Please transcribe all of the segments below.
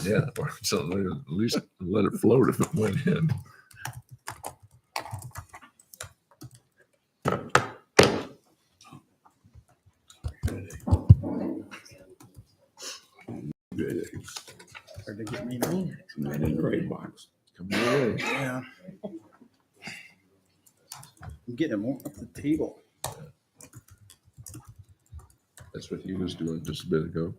Yeah, or something, at least let it float if it went in. Good eggs. Hard to get me now. Come right in the right box. Come your way. Yeah. I'm getting them up the table. That's what he was doing just a bit ago.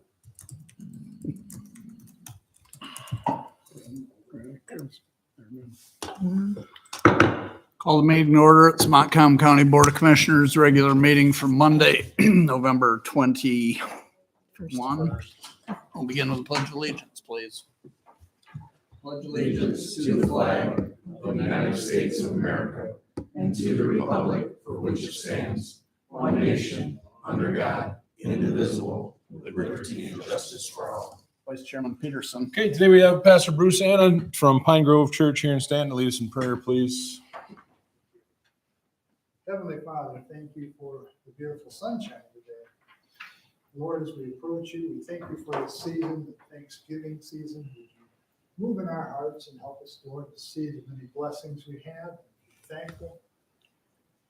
Call the meeting to order. It's Montcalm County Board of Commissioners regular meeting for Monday, November 21. I'll begin with the Pledge of Allegiance, please. Pledge Allegiance to the flag of the United States of America and to the republic for which it stands, one nation, under God, indivisible, with liberty and justice for all. Vice Chairman Peterson. Okay, today we have Pastor Bruce Anna from Pine Grove Church here in Stanton to lead us in prayer, please. Heavenly Father, thank you for the beautiful sunshine today. Lord, as we approach you, we thank you for this season, the Thanksgiving season. Would you move in our hearts and help us, Lord, to see the many blessings we have and be thankful.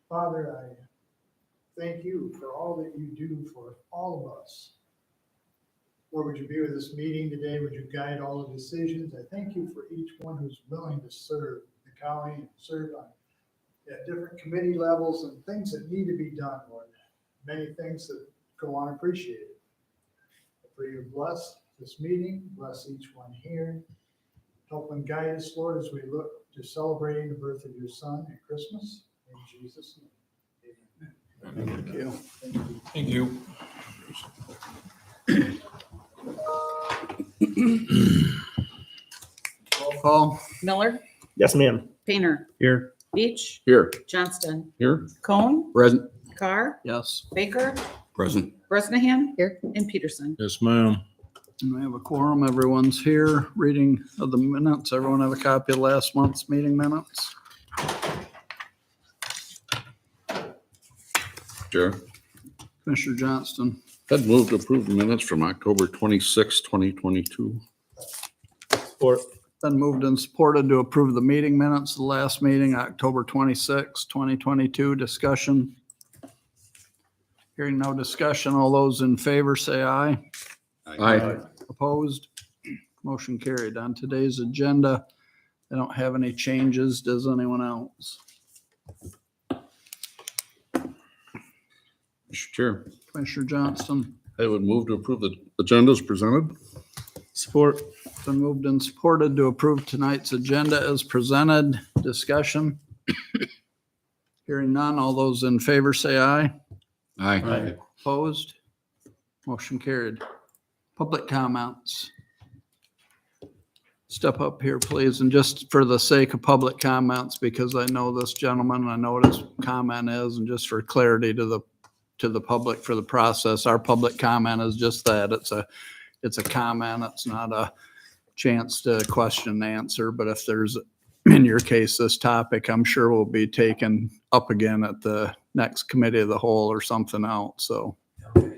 Father, I thank you for all that you do for all of us. Lord, would you be with this meeting today? Would you guide all the decisions? I thank you for each one who's willing to serve the county and serve on at different committee levels and things that need to be done, Lord. Many things that go unappreciated. I pray you bless this meeting, bless each one here. Help and guide us, Lord, as we look to celebrating the birth of your Son at Christmas. In Jesus' name, amen. Thank you. Thank you. Roll call. Miller, Yes, ma'am. Painter, Here. Beach, Here. Johnston, Here. Cone, Present. Carr, Yes. Baker, Present. Bresnahan, and Peterson. Yes, ma'am. And we have a quorum. Everyone's here. Reading of the minutes. Everyone have a copy of last month's meeting minutes? Chair, Commissioner Johnston. I'd move to approve the minutes from October 26, 2022. Support. Been moved and supported to approve the meeting minutes, of the last meeting, October 26, 2022. Discussion. Hearing no discussion, all those in favor say aye. Aye. Opposed? Motion carried. On today's agenda, I don't have any changes. Does anyone else? Mr. Chair, Commissioner Johnston. I would move to approve the agenda as presented. Support. Been moved and supported to approve tonight's agenda as presented. Discussion. Hearing none, all those in favor say aye. Aye. Opposed? Motion carried. Public comments. Step up here, please, and just for the sake of public comments, because I know this gentleman, I know what his comment is, and just for clarity to the public for the process, our public comment is just that. It's a comment. It's not a chance to question and answer, but if there's, in your case, this topic, I'm sure will be taken up again at the next committee of the whole or something else, so. Okay.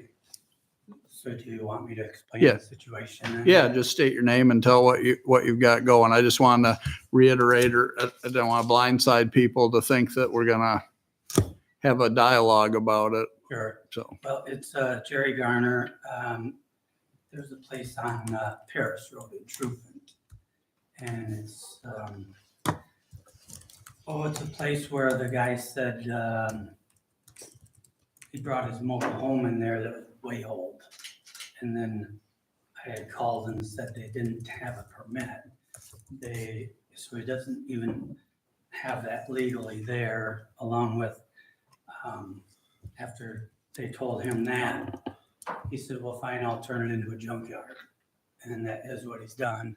So do you want me to explain Yeah. the situation? then? Yeah, just state your name and tell what you've got going. I just want to reiterate, or I don't want to blindside people to think that we're gonna have a dialogue about it, Sure. so. Well, it's Jerry Garner. There's a place on Paris Road in Truthant. And it's it's a place where the guy said he brought his mobile home in there that was way old. And then I had called and said they didn't have a permit. So he doesn't even have that legally there, along with, after they told him that, he said, well, fine, I'll turn it into a junkyard. And that is what he's done.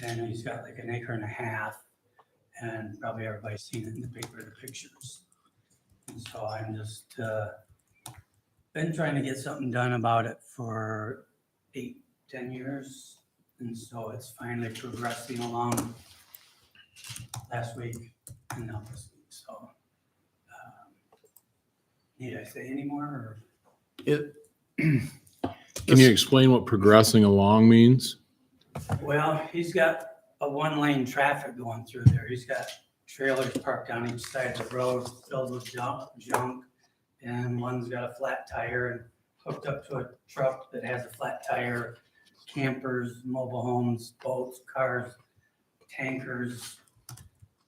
And he's got like an acre and a half, and probably everybody's seen it in the paper, the pictures. And so I'm just, been trying to get something done about it for 8-10 years. And so it's finally progressing along last week and now this week. So, need I say any more or? It, Can you explain what progressing along means? Well, he's got a one-lane traffic going through there. He's got trailers parked on each side of the road filled with junk. And one's got a flat tire and hooked up to a truck that has a flat tire, campers, mobile homes, boats, cars, tankers,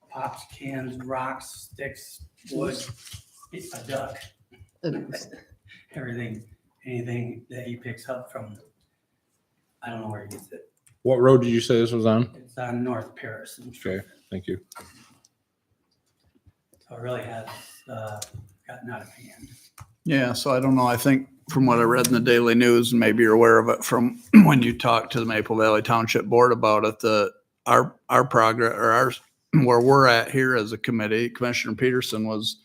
pops, cans, rocks, sticks, wood, a duck, everything, anything that he picks up from, I don't know where he gets it. What road did you say this was on? It's on North Paris. Okay, thank you. So it really has gotten out of hand. Yeah, so I don't know. I think from what I read in the Daily News, and maybe you're aware of it from when you talked to the Maple Valley Township Board about it, our progress or ours, where we're at here as a committee, Commissioner Peterson was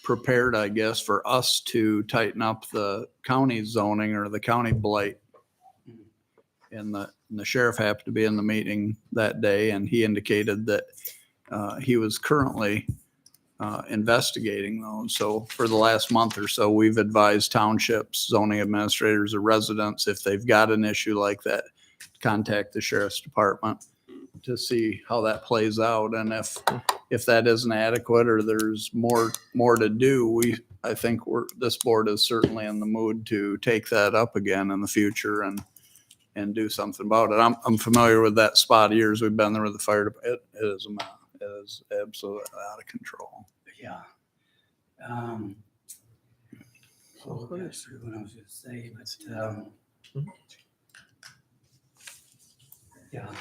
prepared, I guess, for us to tighten up the county zoning or the county blight. And the sheriff happened to be in the meeting that day, and he indicated that he was currently investigating those. So for the last month or so, we've advised townships, zoning administrators, or residents, if they've got an issue like that, contact the sheriff's department to see how that plays out. And if that isn't adequate or there's more to do, I think this board is certainly in the mood to take that up again in the future and do something about it. I'm familiar with that spot of yours. We've been there with the fire department. It is a mess. It is absolutely out of control. Yeah. Oh, gosh, what I was gonna say, but, yeah.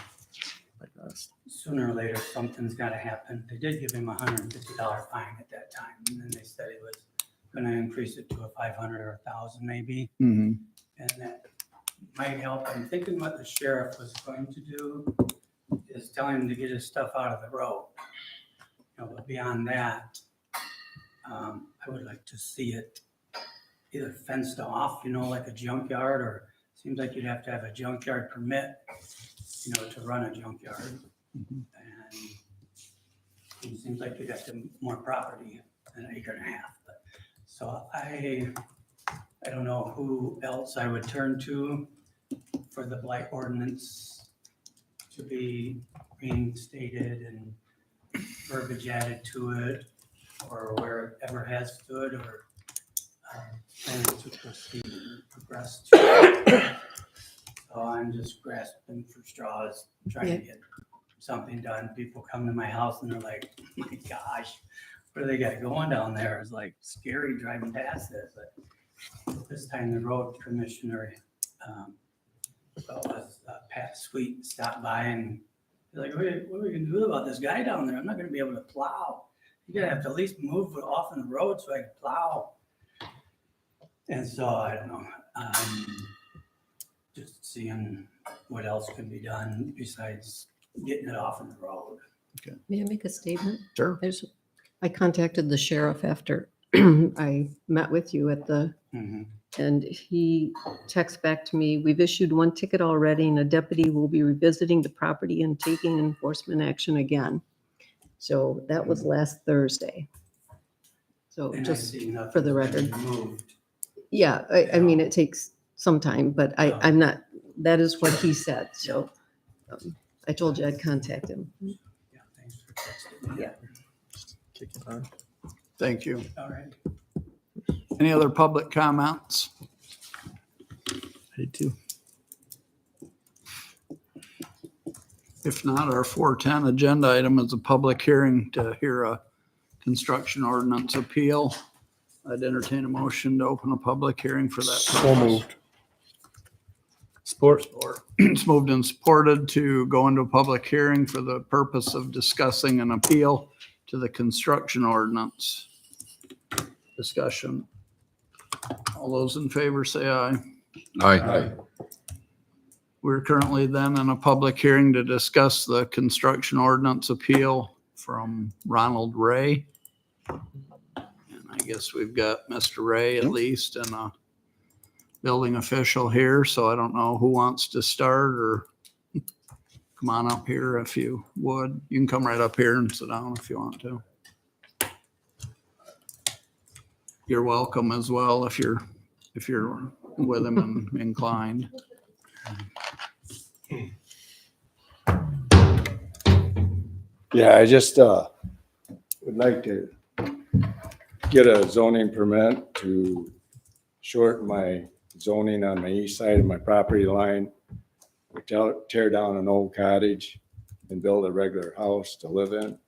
Sooner or later, something's gotta happen. They did give him $150 fine at that time, and then they said it was gonna increase it to a 500 or 1,000 maybe, Mm-hmm. and that might help. I'm thinking what the sheriff was going to do is tell him to get his stuff out of the road. But beyond that, I would like to see it either fenced off, like a junkyard, or seems like you'd have to have a junkyard permit, to run a junkyard. Mhm. And it seems like you'd have to more property than an acre and a half. So I don't know who else I would turn to for the blight ordinance to be reinstated and verbiage added to it, or where it ever has stood, or plans to proceed and progress. So I'm just grasping for straws, trying to get something done. People come to my house and they're like, oh my gosh, what do they got going down there? It's like scary driving past it. But this time the road commissioner, Pat Sweet, stopped by and he's like, what are we gonna do about this guy down there? I'm not gonna be able to plow. You're gonna have to at least move it off in the road so I can plow. And so I don't know, just seeing what else can be done besides getting it off in the road. May I make a statement? Sure. I contacted the sheriff after I met with you at the, and he texted back to me, we've issued one ticket already and a deputy will be revisiting the property and taking enforcement action again. So that was last Thursday. So And I just see nothing for the record. moved. Yeah, I mean, it takes some time, but I'm not, that is what he said. So I told you I'd contact him. Yeah, thanks for texting me. Yeah. Thank you. All right. Any other public comments? Hey, too. If not, our 410 agenda item is a public hearing to hear a construction ordinance appeal. I'd entertain a motion to open a public hearing for that. So moved. Support. It's moved and supported to go into a public hearing for the purpose of discussing an appeal to the construction ordinance. Discussion. All those in favor say aye. Aye. We're currently then in a public hearing to discuss the construction ordinance appeal from Ronald Ray. And I guess we've got Mr. Ray at least and a building official here, so I don't know who wants to start or come on up here if you would. You can come right up here and sit down if you want to. You're welcome as well if you're with him and inclined. Yeah, I just would like to get a zoning permit to shorten my zoning on the east side of my property line. Tear down an old cottage and build a regular house to live in.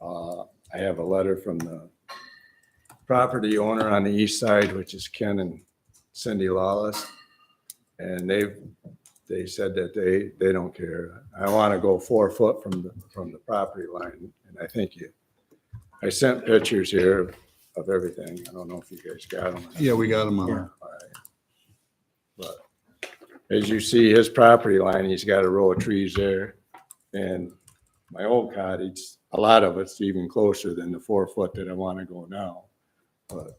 I have a letter from the property owner on the east side, which is Ken and Cindy Lawless. And they said that they don't care. I want to go 4 foot from the property line. And I sent pictures here of everything. I don't know if you guys got them. Yeah, we got them on. All right. But as you see, his property line, he's got a row of trees there. And my old cottage, a lot of it's even closer than the 4 foot that I want to go now. But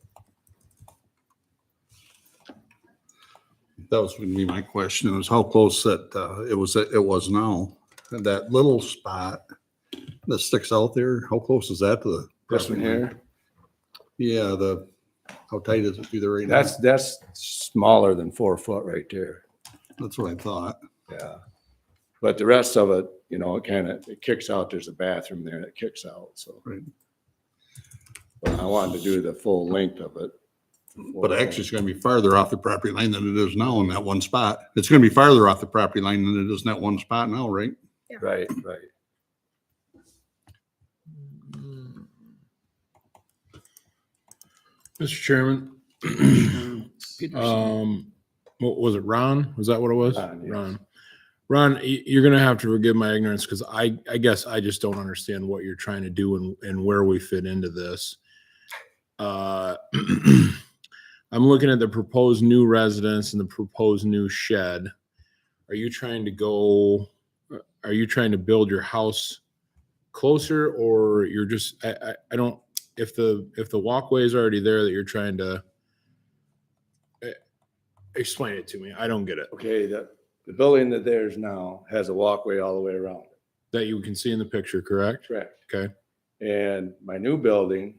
That was gonna be my question, was how close that, it was now. And that little spot that sticks out there, how close is that to the? this one here, Yeah, how tight is it through there right now? that's smaller than 4 foot right there. That's what I thought. Yeah. But the rest of it, it kicks out. There's a bathroom there that kicks out, so. Right. But I wanted to do the full length of it. But actually, it's gonna be farther off the property line than it is now in that one spot. It's gonna be farther off the property line than it is in that one spot now, right? Right. Mr. Chairman, what was it, Ron? Was that what it was? Ron, yes. Ron, you're gonna have to forgive my ignorance because I guess I just don't understand what you're trying to do and where we fit into this. I'm looking at the proposed new residence and the proposed new shed. Are you trying to build your house closer, or you're just, I don't, if the walkway is already there that you're trying to explain it to me. I don't get it. Okay, the building that there's now has a walkway all the way around it. That you can see in the picture, correct? Correct. Okay. And my new building,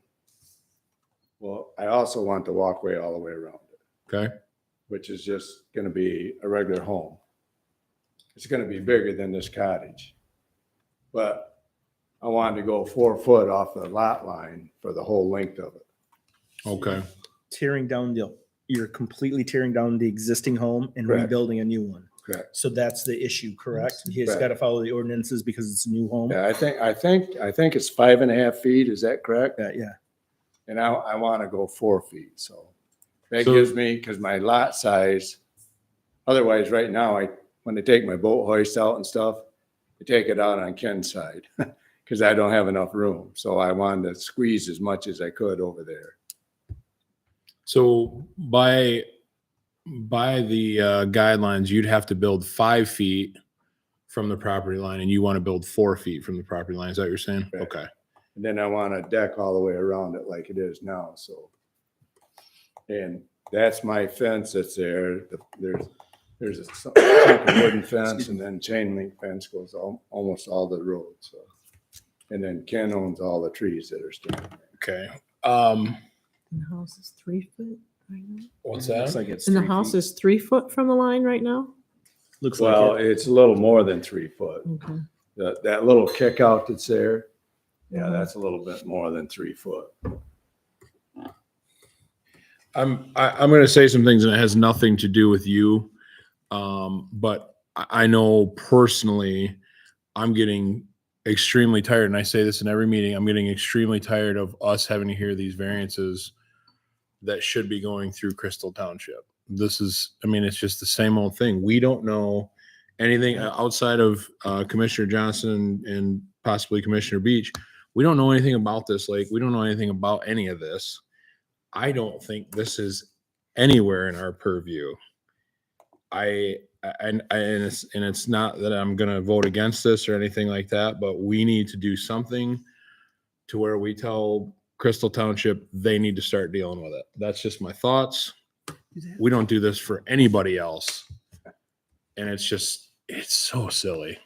well, I also want the walkway all the way around it, Okay. which is just gonna be a regular home. It's gonna be bigger than this cottage. But I wanted to go 4 foot off the lot line for the whole length of it. Okay. You're completely tearing down the existing home and Correct. rebuilding a new one. Correct. So that's the issue, correct? He's Correct. got to follow the ordinances because it's a new home. Yeah, I think it's 5.5 feet. Is that correct? Yeah. And I want to go 4 feet. So that So- gives me, because my lot size, otherwise right now, when they take my boat hoist out and stuff, they take it out on Ken's side because I don't have enough room. So I wanted to squeeze as much as I could over there. So by the guidelines, you'd have to build 5 feet from the property line, and you want to build 4 feet from the property line. Is that what you're saying? Correct. Okay. And then I want a deck all the way around it like it is now, so. And that's my fence that's there. There's a chunk of wooden fence and then chain link fence goes almost all the road, so. And then Ken owns all the trees that are standing there. Okay. And the house is 3 foot right now? What's Looks that? like it's And the 3 house feet. is 3 foot from the line right now? Looks Well, like it. it's a little more than 3 foot. Okay. That little kick out that's there, yeah, Mhm. that's a little bit more than 3 foot. I'm going to say some things, and it has nothing to do with you. But I know personally, I'm getting extremely tired, and I say this in every meeting. I'm getting extremely tired of us having to hear these variances that should be going through Crystal Township. It's just the same old thing. We don't know anything outside of Commissioner Johnson and possibly Commissioner Beach. We don't know anything about this lake. We don't know anything about any of this. I don't think this is anywhere in our purview. And it's not that I'm going to vote against this or anything like that, but we need to do something to where we tell Crystal Township they need to start dealing with it. That's just my thoughts. We don't do this for anybody else. And it's so silly.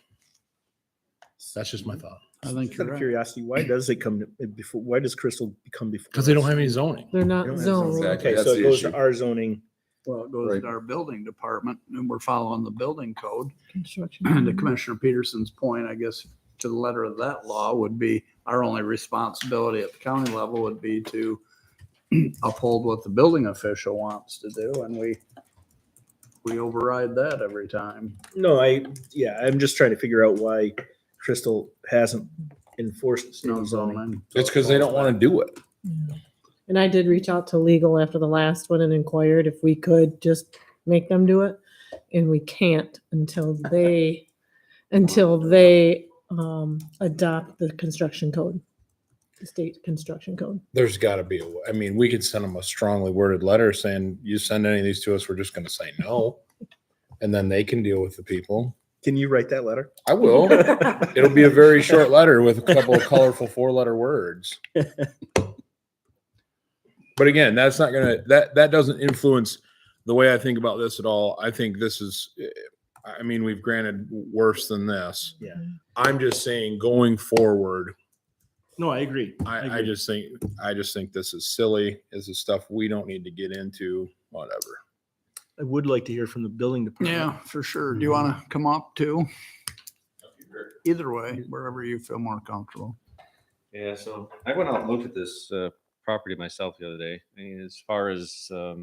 That's just my thought. I think Just you're out of right. curiosity, why does it come before? Why does Crystal come before? Because they don't us? have any zoning. They're They not don't have zoned. Exactly. Okay, That's so it the goes issue. to our zoning. Well, it goes Right. to our building department and we're following the building code. Construction. And to Commissioner Peterson's point, I guess to the letter of that law would be, our only responsibility at the county level would be to uphold what the building official wants to do, and we override that every time. No, I'm just trying to figure out why Crystal hasn't enforced No any zoning. zoning. It's because they don't want to do it. And I did reach out to legal after the last one and inquired if we could just make them do it. And we can't until they adopt the construction code, the state construction code. There's got to be a way. I mean, we could send them a strongly worded letter saying, you send any of these to us, we're just going to say no. And then they can deal with the people. Can you write that letter? I will. It'll be a very short letter with a couple of colorful 4-letter words. But again, that's not going to, that doesn't influence the way I think about this at all. I think this is, I mean, we've granted worse than this. Yeah. I'm just saying going forward, No, I agree. I just think this is silly. This is stuff we don't need to get into, whatever. I would like to hear from the building department. Yeah, for sure. Do you want to come up too? Either way, wherever you feel more comfortable. Yeah, so I went out and looked at this property myself the other day. I mean, as far as a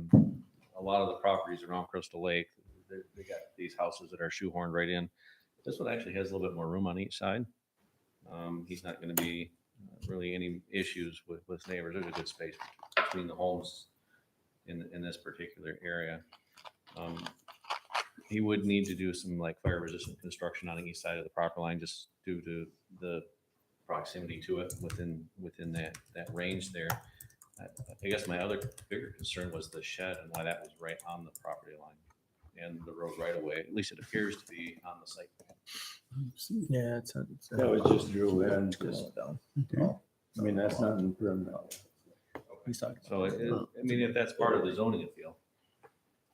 lot of the properties around Crystal Lake, they got these houses that are shoehorned right in. This one actually has a little bit more room on each side. He's not going to be really any issues with neighbors. There's a good space between the homes in this particular area. He would need to do some like fire resistant construction on the east side of the property line just due to the proximity to it within that range there. I guess my other bigger concern was the shed and why that was right on the property line and the road right away. At least it appears to be on the site. Yeah, That was just drew in. Just down. I mean, that's not in perimeter. He's talking. So I mean, if that's part of the zoning appeal.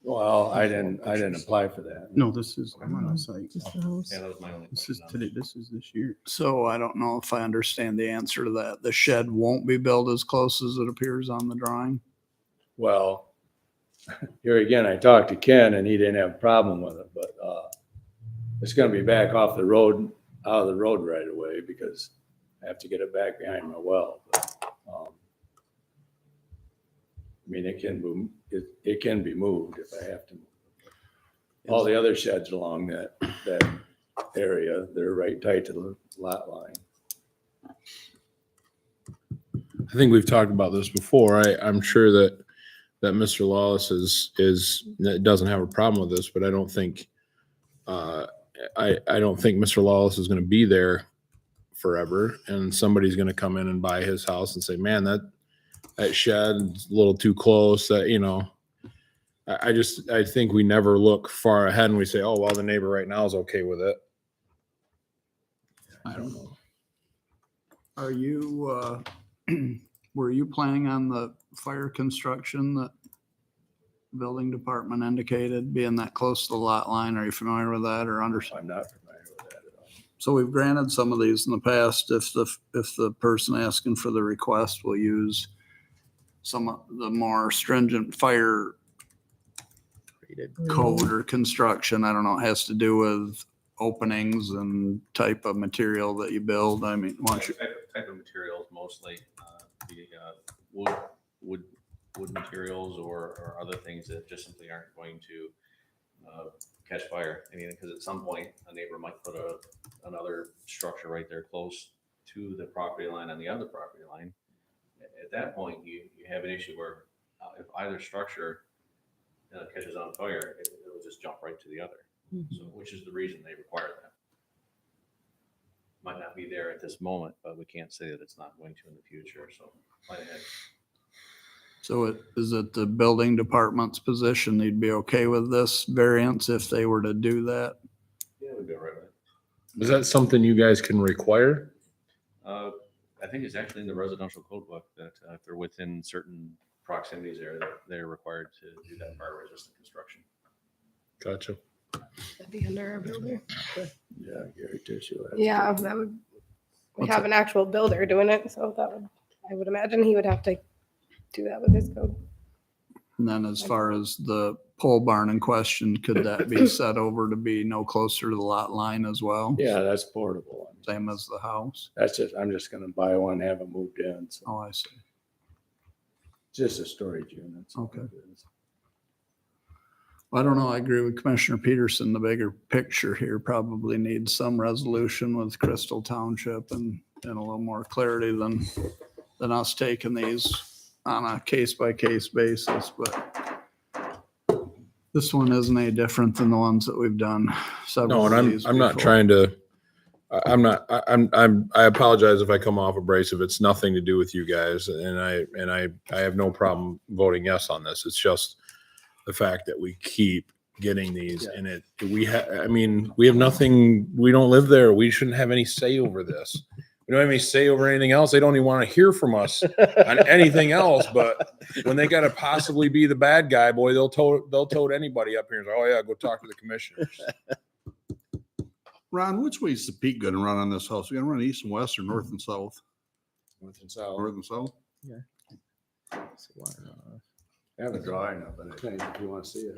Well, I didn't apply for that. No, this is, I'm on the site. Just the house. Yeah, that was my only This is question on it. today, this is this year. So I don't know if I understand the answer to that. The shed won't be built as close as it appears on the drawing. Well, here again, I talked to Ken and he didn't have a problem with it, but it's gonna be back off the road, out of the road right away because I have to get it back behind my well. But, I mean, it can be moved if I have to. All the other sheds along that area, they're right tight to the lot line. I think we've talked about this before. I'm sure that Mr. Lawless doesn't have a problem with this, but I don't think I don't think Mr. Lawless is going to be there forever, and somebody's going to come in and buy his house and say, "Man, that shed's a little too close." That I think we never look far ahead and we say, "Oh, well, the neighbor right now is okay with it." I don't know. Are you, were you planning on the fire construction that the building department indicated being that close to the lot line? Are you familiar with that or I'm not familiar with that at all. So we've granted some of these in the past. If the person asking for the request will use some of the more stringent fire code or construction, I don't know, it has to do with openings and type of material that you build. I mean, once you, Type of materials, mostly the wood materials or other things that just simply aren't going to catch fire. I mean, because at some point a neighbor might put another structure right there close to the property line on the other property line. At that point, you have an issue where if either structure catches on fire, it'll just jump right to the other. So, which is the reason they require that. Might not be there at this moment, but we can't say that it's not going to in the future. So, plan ahead. so is it the building department's position they'd be okay with this variance if they were to do that? Yeah, we'd go right with it. Is that something you guys can require? I think it's actually in the residential code book that if they're within certain proximities there, they're required to do that fire resistant construction. Gotcha. That'd be under our builder. Yeah, Gary Tissue. Yeah, that would, we What's have an actual builder doing it, so that would, I would imagine he would have to do that with his code. And then as far as the pole barn in question, could that be set over to be no closer to the lot line as well? Yeah, that's portable. Same as the house? That's just, I'm just gonna buy one, have it moved in. So Oh, I see. just a storage unit. so Okay. it is. I don't know. I agree with Commissioner Peterson. The bigger picture here probably needs some resolution with Crystal Township and a little more clarity than us taking these on a case-by-case basis, but this one isn't any different than the ones that we've done several No, of and these I'm not before. trying to, I apologize if I come off abrasive. It's nothing to do with you guys. And I have no problem voting yes on this. It's just the fact that we keep getting these and we have nothing, we don't live there. We shouldn't have any say over this. We don't have any say over anything else. They don't even want to hear from us on anything else. But when they got to possibly be the bad guy, boy, they'll tote anybody up here and say, "Oh yeah, go talk to the commissioners." Ron, which way is the peak gonna run on this house? We gonna run east and west or north and south? North and south. North and south? So why not? I have a drawing of it, I think, if you want to see it.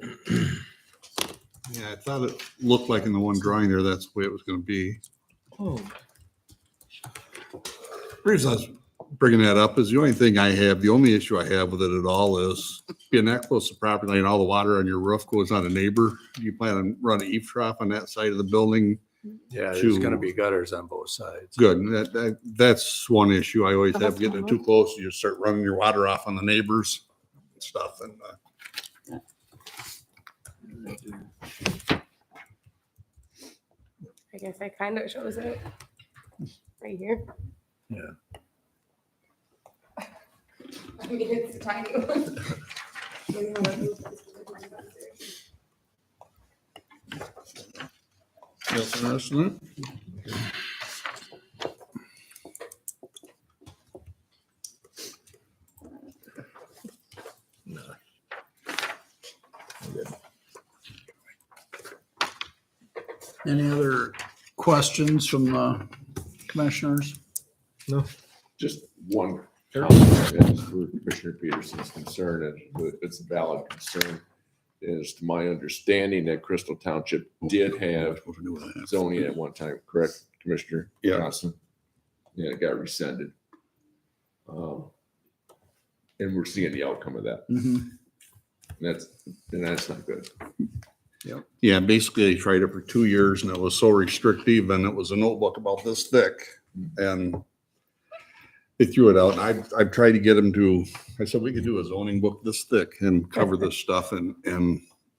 Yeah, I thought it looked like in the one drawing there, that's the way it was gonna be. Oh. The reason I was bringing that up is the only issue I have with it at all is being that close to property line, all the water on your roof goes on a neighbor. Do you plan on running eave trough on that side of the building? Yeah, there's gonna be gutters on both sides. Good. That's one issue. I always have getting it too close. You just start running your water off on the neighbors and stuff. And I guess I kind of shows it right here. Yeah. I mean, it's a tiny one. that's an estimate. Any other questions from the commissioners? Just one comment for Commissioner Peterson's concern, and it's a valid concern, is to my understanding that Crystal Township did have zoning at one time, correct, Commissioner Yeah. Johnson? Yeah, it got rescinded. And we're seeing the outcome of that. Mhm. That's not good. Yeah, basically they tried it for 2 years and it was so restrictive and it was a notebook about this thick and they threw it out. And I've tried to get them to, I said, we could do a zoning book this thick and cover this stuff and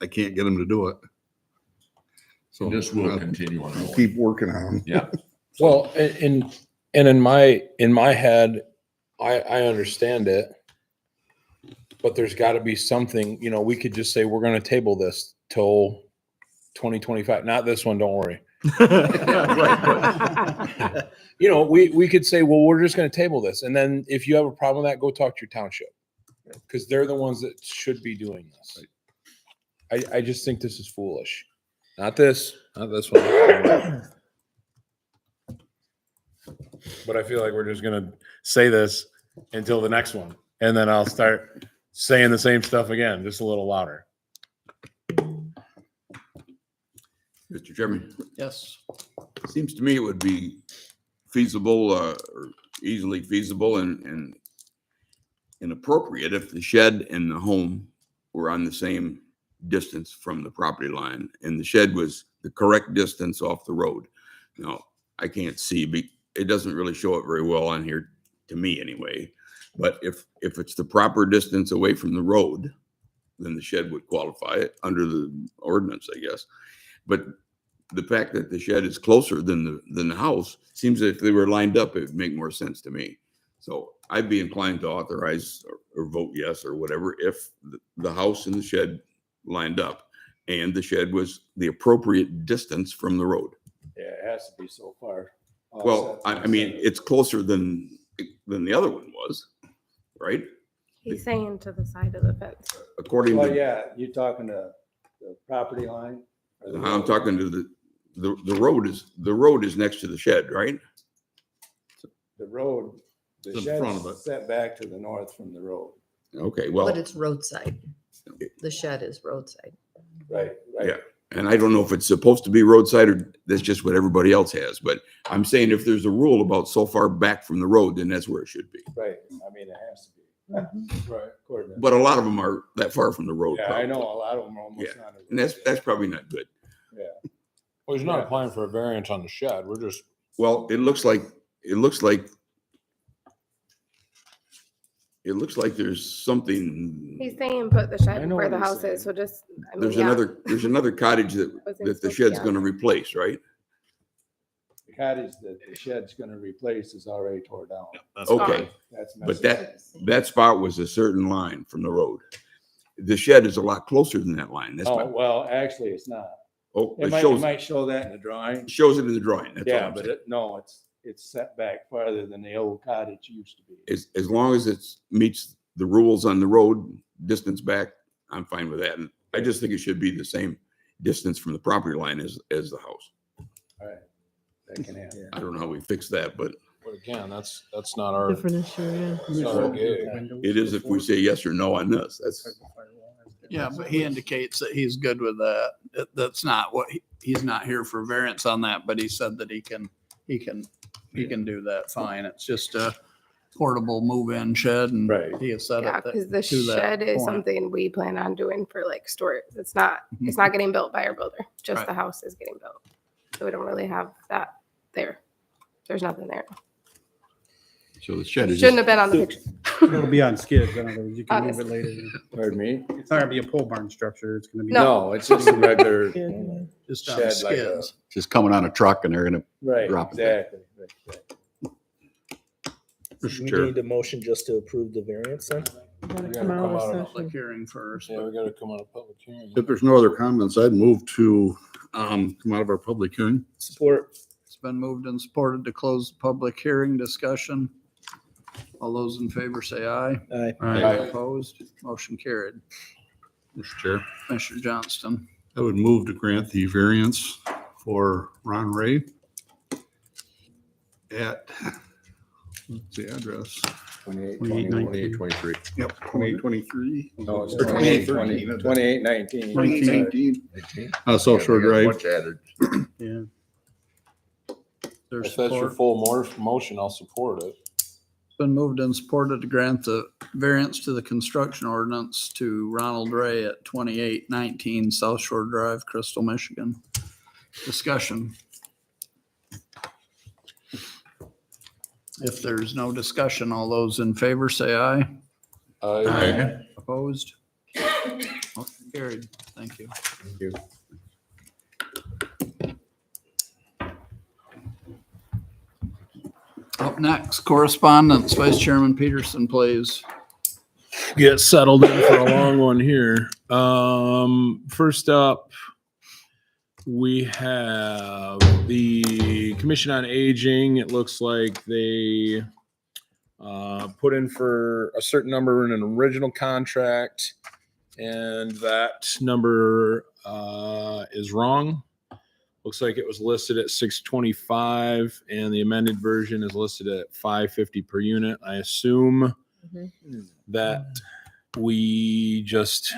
I can't get them to do it. So This will I'll continue on. keep working on them. Yeah. Well, and in my head, I understand it, but there's got to be something. We could just say we're going to table this till 2025. Not this one, don't worry. We could say, well, we're just going to table this, and then if you have a problem with that, go talk to your township because they're the ones that should be doing this. I just think this is foolish. Not this one. But I feel like we're just gonna say this until the next one, and then I'll start saying the same stuff again, just a little louder. Mr. Chairman, Yes. seems to me it would be feasible or easily feasible and appropriate if the shed and the home were on the same distance from the property line and the shed was the correct distance off the road. Now, I can't see, it doesn't really show it very well on here to me anyway. But if it's the proper distance away from the road, then the shed would qualify it under the ordinance, I guess. But the fact that the shed is closer than the house seems that if they were lined up, it would make more sense to me. So I'd be inclined to authorize or vote yes or whatever if the house and the shed lined up and the shed was the appropriate distance from the road. Yeah, it has to be so far. Well, I mean, it's closer than the other one was, right? He's saying to the side of the fence. According Well, to, yeah, you talking to the property line? or the I'm road? talking to the road is next to the shed, right? The road, the In front of shed's it. set back to the north from the road. Okay, well, But it's roadside. The shed is roadside. Right, Yeah. And I don't know if it's supposed to be roadside or that's just what everybody else has, but I'm saying if there's a rule about so far back from the road, then that's where it should be. right. I mean, it has to be. Right. according to- But a lot of them are that far from the road. Yeah, I know probably. a lot of them are almost Yeah. not. a And that's roadside. probably not good. Yeah. Well, he's not applying for a variance on the shed. We're just, Well, it looks like there's something, He's saying put the shed I know where what the he's house is, so saying. just, I mean, there's another cottage that Wasn't the supposed to be shed's on gonna there. replace, right? The cottage that the shed's gonna replace is already tore down. Okay, That's. but messy. that spot was a certain line from the road. The shed is a lot closer than that line. That's Oh, my, well, actually, it's not. it It might show that in the drawing. shows it in the drawing. That's all Yeah, I'm but saying. no, it's set back farther than the old cottage used to be. As long as it meets the rules on the road, distance back, I'm fine with that. And I just think it should be the same distance from the property line as the house. All right. That can happen. I don't know how we fix that, but but again, that's not our, Different issue, yeah. it's not our gig. it is if we say yes or no on this. That's, Yeah, but he indicates that he's good with that. That's not what, he's not here for variance on that, but he said that he can do that fine. It's just a portable move-in shed and Right. he has said yeah, it. that- because the to that shed is point. something we plan on doing for like storage. It's not getting built by our builder, just Right. the house is getting built. So we don't really have that there. There's nothing there. So the shed is Shouldn't have been on the picture. It'll be on skids, in other words, you can move it Honestly. later. Pardon me? It's not gonna be a pole barn structure, it's gonna be. No. No, it's just a regular Yeah. Just on shed like a. skids. just coming on a truck and they're gonna, Right, Drop it there. exactly. Right. We Chair. need a motion just to approve the variance then? Gotta We come gotta out come of out of session. Public hearing first. Yeah, we gotta come out of public hearing. If there's no other comments, I'd move to come out of our public hearing. Support. It's been moved and supported to close the public hearing discussion. All those in favor say aye. Aye. Opposed, motion carried. Mr. Chair, Commissioner Johnston. I would move to grant the variance for Ron Ray at, what's the address? 28, 2823. Yep, 2823. No, it's Or 2819. 2819. 1918. South Shore Drive. Much added. Yeah. There's If that's your support. full motion, I'll support it. It's been moved and supported to grant the variance to the construction ordinance to Ronald Ray at 2819 South Shore Drive, Crystal, Michigan. Discussion. If there's no discussion, all those in favor say aye. Opposed? Motion carried. Thank you. Thank you. Up next, correspondence. Vice Chairman Peterson, please. Get settled in for a long one here. First up, we have the Commission on Aging. It looks like they put in for a certain number in an original contract, and that number is wrong. Looks like it was listed at 625, and the amended version is listed at 550 per unit. I assume that we just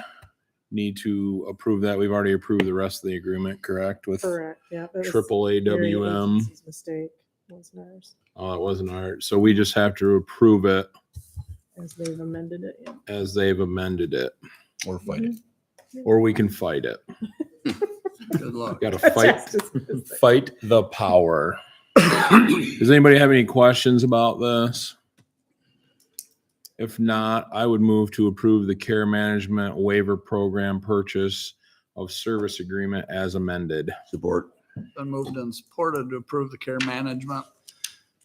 need to approve that. We've already approved the rest of the agreement, correct? With Correct, yeah. that was triple area AWM. agency's Mistake, wasn't ours, Oh, it wasn't art. So we just have to approve it as they've amended it, yeah. as they've amended it, Or fight it. or we can fight it. Good luck. Got to fight the power. Does anybody have any questions about this? If not, I would move to approve the care management waiver program purchase of service agreement as amended. support. Been moved and supported to approve the care management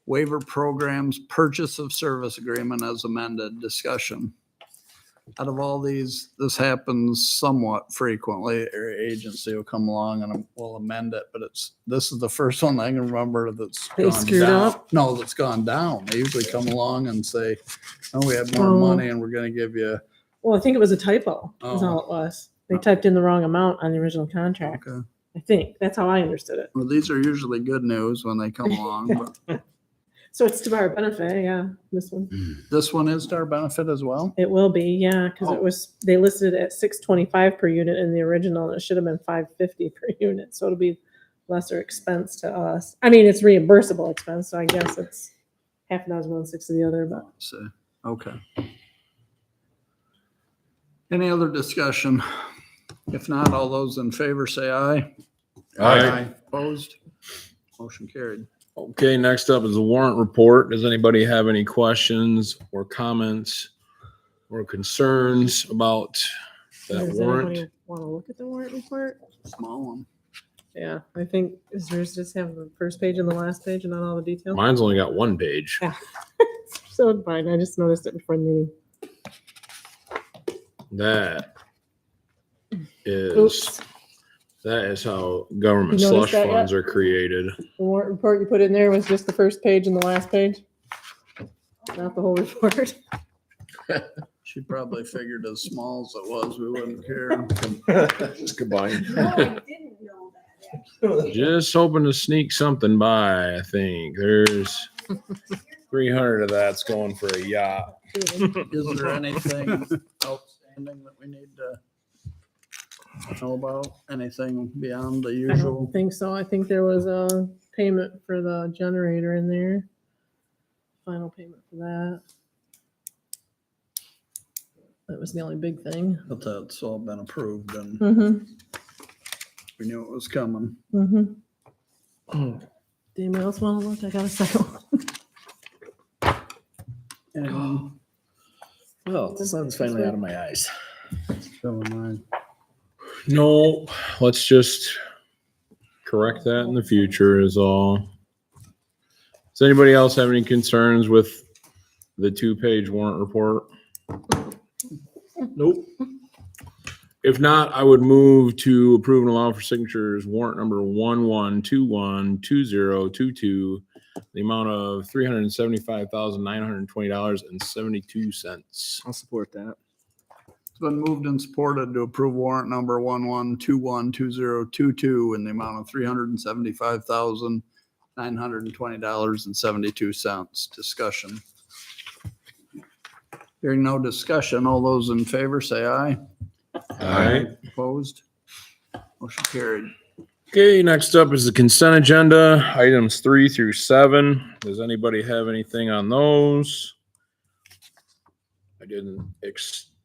waiver programs purchase of service agreement as amended. Discussion. Out of all these, this happens somewhat frequently. Area agency will come along and we'll amend it, but this is the first one I can remember that's They gone screwed down. up? No, that's gone down. They usually come along and say, oh, we have more Oh. money and we're gonna give you. Well, I think it was a typo, is Oh. all it was. They typed in the wrong amount on the original contract. Okay. I think, that's how I understood it. Well, these are usually good news when they come along, but So it's to our benefit, yeah, this one. This one is to our benefit as well? It will be, yeah, because Oh. it was, they listed it at 625 per unit in the original, and it should have been 550 per unit, so it'll be lesser expense to us. I mean, it's reimbursable expense, so I guess it's half a dozen one, six of the other, but. So, okay. Any other discussion? If not, all those in favor say aye. Aye. Opposed? Motion carried. Okay, next up is the warrant report. Does anybody have any questions or comments or concerns about that Does warrant? anybody want to look at the warrant report? Small one. Yeah, I think, is yours just have the first page and the last page and not all the details? Mine's only got one page. Yeah. So it's fine, I just noticed it before the meeting. That is, Oops. that is how government You noticed slush that funds yet? are created. The warrant report you put in there was just the first page and the last page? Not the whole report? She probably figured as small as it was, we wouldn't care. Just combined. Just hoping to sneak something by, I think. There's 300 of that's going for a yacht. Is there anything outstanding that we need to know about? Anything beyond the I usual? don't think so. I think there was a payment for the generator in there. Final payment for that. That was the only big thing. But that's all been approved and Mm-hmm, we knew it was coming. mm-hmm. Anybody else want to look? I got a second one. Anyone? Well, the sun's finally out of my eyes. So am I. No, let's just correct that in the future is all. Does anybody else have any concerns with the 2-page warrant report? Nope. If not, I would move to approve and allow for signatures warrant number 11212022, the amount of $375,920.72. I'll support that. It's been moved and supported to approve warrant number 11212022 in the amount of $375,920.72. Discussion. Hearing no discussion, all those in favor say aye. Aye. Opposed? Motion carried. Okay, next up is the consent agenda, items 3 through 7. Does anybody have anything on those? I didn't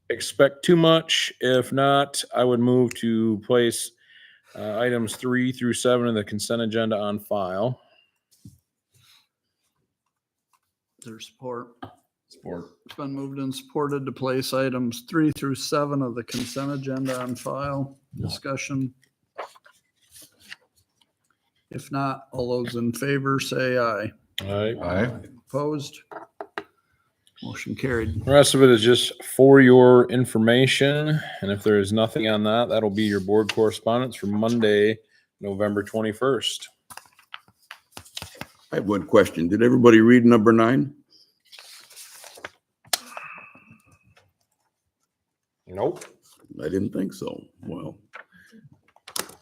expect too much. If not, I would move to place items 3 through 7 in the consent agenda on file. Is there support? Support. It's been moved and supported to place items 3 through 7 of the consent agenda on file. Discussion. If not, all those in favor say aye. Aye. Opposed? Motion carried. The rest of it is just for your information, and if there is nothing on that, that'll be your board correspondence for Monday, November 21st. I have one question. Did everybody read number 9? Nope. I didn't think so. Well,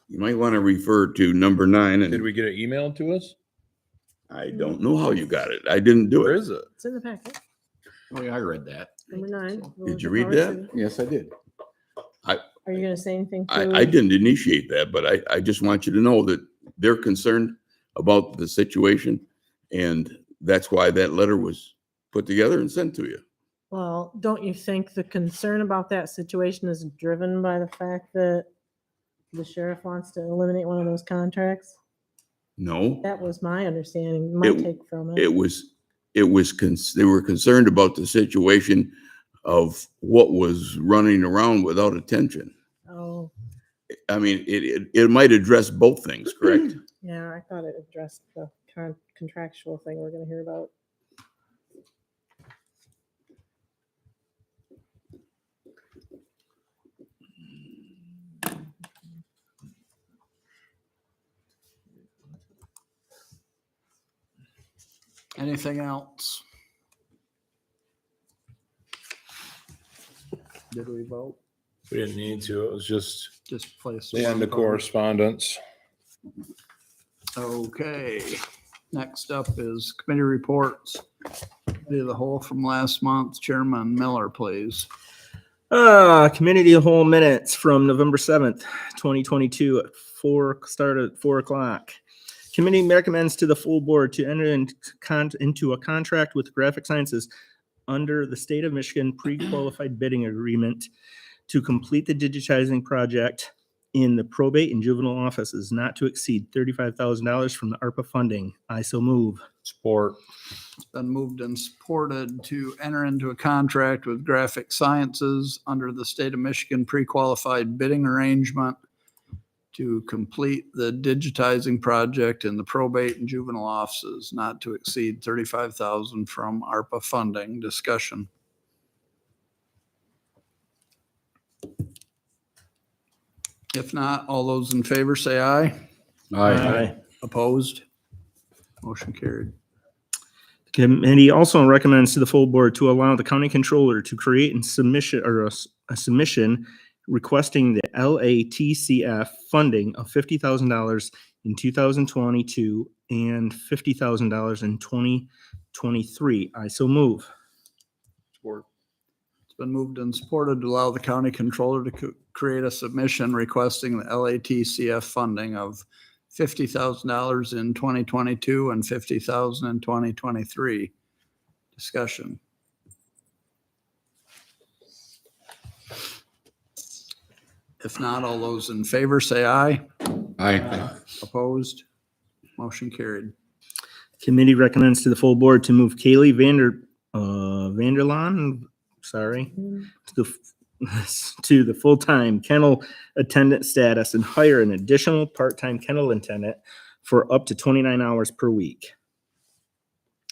you might want to refer to number 9, Did and we get it emailed to us? I don't know how you got it. I didn't do Where it. is it? It's in the packet, Oh, yeah, I read that. number 9. Did you read that? Yes, I did. Are you gonna say anything? I didn't initiate that, but I just want you to know that they're concerned about the situation, and that's why that letter was put together and sent to you. Well, don't you think the concern about that situation is driven by the fact that the sheriff wants to eliminate one of those contracts? No, That was my understanding, my It- take from they were concerned about the situation of what was running around without attention. Oh, I mean, it might address both things, correct? yeah, I thought it addressed the contractual thing we're gonna hear about. Anything else? Did we vote? We didn't need to. It was just Just place. the end of correspondence. Okay. Next up is committee reports. Committee of the whole from last month. Chairman Miller, please. Committee of the whole minutes from November 7th, 2022 at start at 4:00. Committee recommends to the full board to enter into a contract with Graphic Sciences under the state of Michigan pre-qualified bidding agreement to complete the digitizing project in the probate and juvenile offices not to exceed $35,000 from the ARPA funding. I so move. Support. It's been moved and supported to enter into a contract with Graphic Sciences under the state of Michigan pre-qualified bidding arrangement to complete the digitizing project in the probate and juvenile offices not to exceed $35,000 from ARPA funding. Discussion. If not, all those in favor say aye. Opposed? Motion carried. Committee also recommends to the full board to allow the county controller to create and submission or a submission requesting the LATCF funding of $50,000 in 2022 and $50,000 in 2023. I so move. Support. It's been moved and supported to allow the county controller to create a submission requesting the LATCF funding of $50,000 in 2022 and $50,000 in 2023. Discussion. If not, all those in favor say aye. Opposed? Motion carried. Committee recommends to the full board to move Kaylee Vanderlaan, to the full-time kennel attendant status and hire an additional part-time kennel attendant for up to 29 hours per week.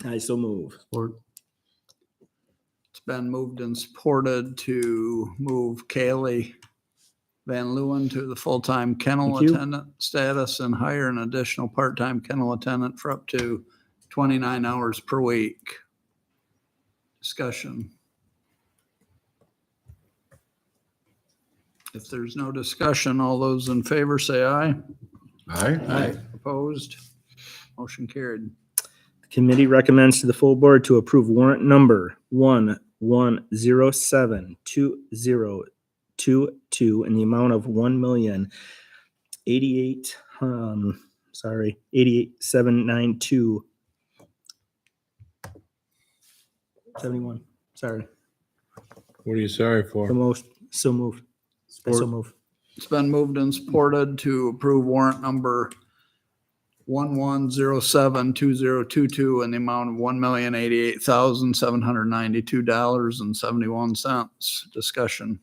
I so move. It's been moved and supported to move Kaylee Van Leeuwen to the full-time kennel Thank you. attendant status and hire an additional part-time kennel attendant for up to 29 hours per week. Discussion. If there's no discussion, all those in favor say aye. Opposed? Motion carried. The committee recommends to the full board to approve warrant number 11072022 in the amount of $88,792.71. Sorry. What are you sorry for? The most, so moved. I so move. It's been moved and supported to approve warrant number 11072022 in the amount of $1,088,792.71. Discussion.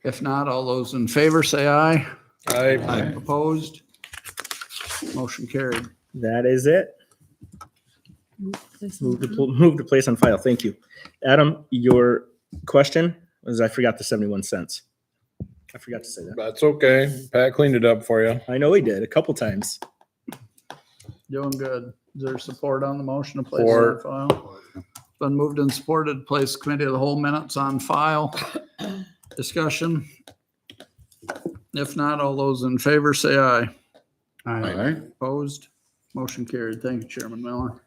If not, all those in favor say aye. Opposed? Motion carried. That is it. Move to place on file. Thank you. Adam, your question was, I forgot the 71 cents. I forgot to say that. That's okay. Pat cleaned it up for you. I know he did a couple times. Doing good. Is there support on the motion to place on file? Been moved and supported to place committee of the whole minutes on file. Discussion. If not, all those in favor say aye. Opposed? Motion carried. Thank you, Chairman Miller.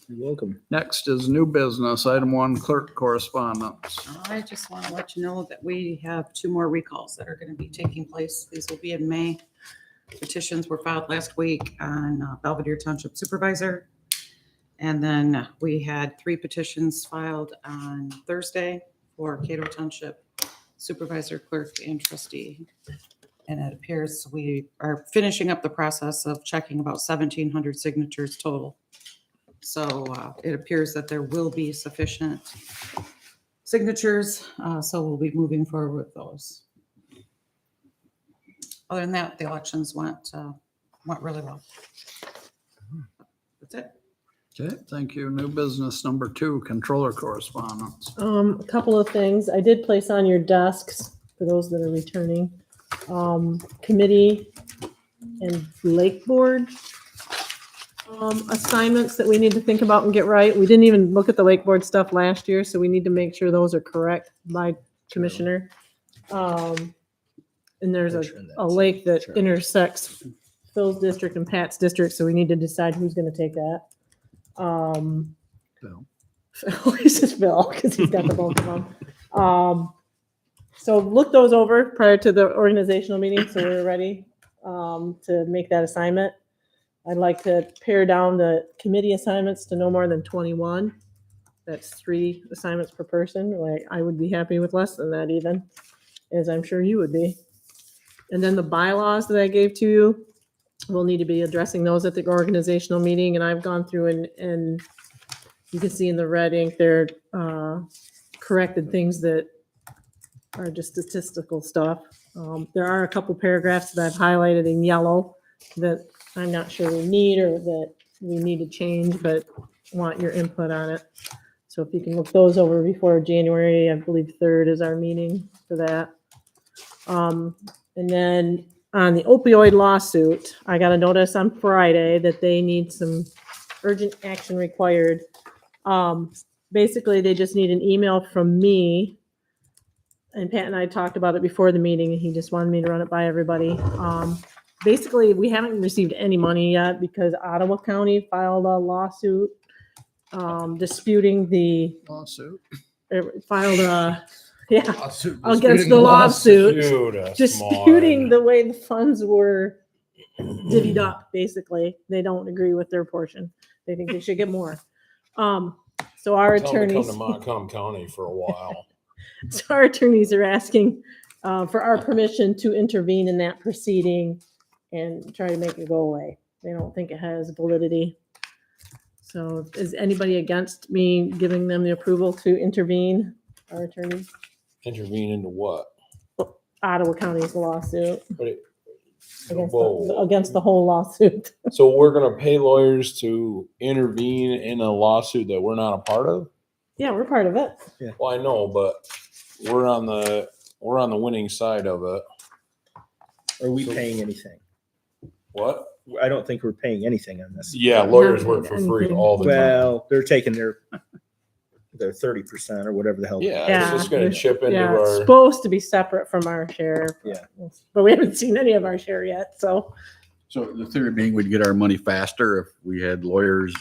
You're welcome. Next is new business. Item 1, clerk correspondence. I just want to let you know that we have 2 more recalls that are going to be taking place. These will be in May. Petitions were filed last week on Belvedere Township Supervisor. And then we had 3 petitions filed on Thursday for Cato Township Supervisor, Clerk, and Trustee. And it appears we are finishing up the process of checking about 1,700 signatures total. So it appears that there will be sufficient signatures, so we'll be moving forward with those. Other than that, the elections went really well. That's it. Okay, thank you. New business number 2, controller correspondence. A couple of things. I did place on your desks for those that are returning. Committee and Lake Board assignments that we need to think about and get right. We didn't even look at the Lake Board stuff last year, so we need to make sure those are correct by Commissioner. And there's a Picture that. lake that Sure. intersects Phil's district and Pat's district, so we need to decide who's gonna take that. Phil. He's just Phil, because he's got the both of them. So look those over prior to the organizational meeting, so we're ready to make that assignment. I'd like to pare down the committee assignments to no more than 21. That's 3 assignments per person. Like, I would be happy with less than that even, as I'm sure you would be. And then the bylaws that I gave to you, we'll need to be addressing those at the organizational meeting. And I've gone through and you can see in the red ink there, corrected things that are just statistical stuff. There are a couple paragraphs that I've highlighted in yellow that I'm not sure we need or that we need to change, but want your input on it. So if you can look those over before January, I believe 3rd is our meeting for that. And then on the opioid lawsuit, I got a notice on Friday that they need some urgent action required. Basically, they just need an email from me. And Pat and I talked about it before the meeting, and he just wanted me to run it by everybody. Basically, we haven't received any money yet because Ottawa County filed a lawsuit disputing the Lawsuit. filed a Lawsuit against the lawsuit disputing the way the funds were divvied up. Basically, they don't agree with their portion. They think they should get more. So our attorneys, Come to Montcalm County for a while. so our attorneys are asking for our permission to intervene in that proceeding and try to make it go away. They don't think it has validity. So is anybody against me giving them the approval to intervene, our attorneys? Intervene into what? Ottawa County's lawsuit But it, against against the whole lawsuit. so we're gonna pay lawyers to intervene in a lawsuit that we're not a part of? Yeah, we're part of it. Well, I know, but we're on the winning side of it. Are we So- paying anything? What? I don't think we're paying anything on this. Yeah, lawyers work for free all the time. Well, they're taking their 30% or whatever the hell. Yeah, it's just gonna chip into Yeah, it's our. supposed to be separate from our share. Yeah. But we haven't seen any of our share yet, so. So the theory being we'd get our money faster if we had lawyers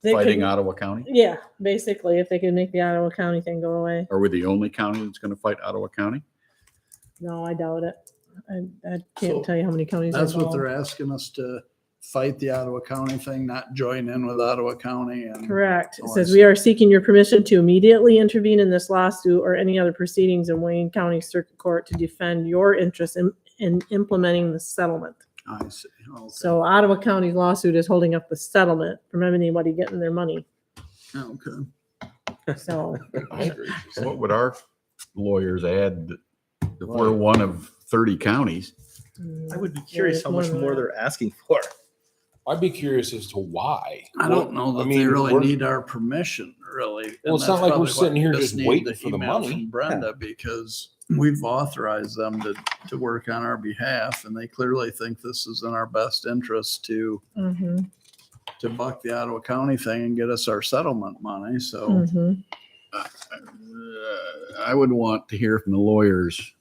They fighting could- Ottawa County? Yeah, basically, if they could make the Ottawa County thing go away. Are we the only county that's gonna fight Ottawa County? No, I doubt it. I So can't tell you how many counties are That's what involved. they're asking us to fight the Ottawa County thing, not join in with Ottawa County and. Correct. It Oh, I says see. we are seeking your permission to immediately intervene in this lawsuit or any other proceedings in Wayne County Circuit Court to defend your interest in implementing the settlement. I see. Okay. So Ottawa County's lawsuit is holding up the settlement from anybody getting their money. Okay. So I agree. What would our lawyers add if we're one of 30 counties? I would be curious how much There's more than they're asking for. I'd be curious as to why. I don't know that I mean, they really we're- need our permission, really. Well, it's And not that's like we're probably sitting why here we just need waiting the for the email money. from Brenda, because we've authorized them to work on our behalf, and they clearly think this is in our best interest to Mhm, buck the Ottawa County thing and get us our settlement money, so. mhm. I would want to hear from the lawyers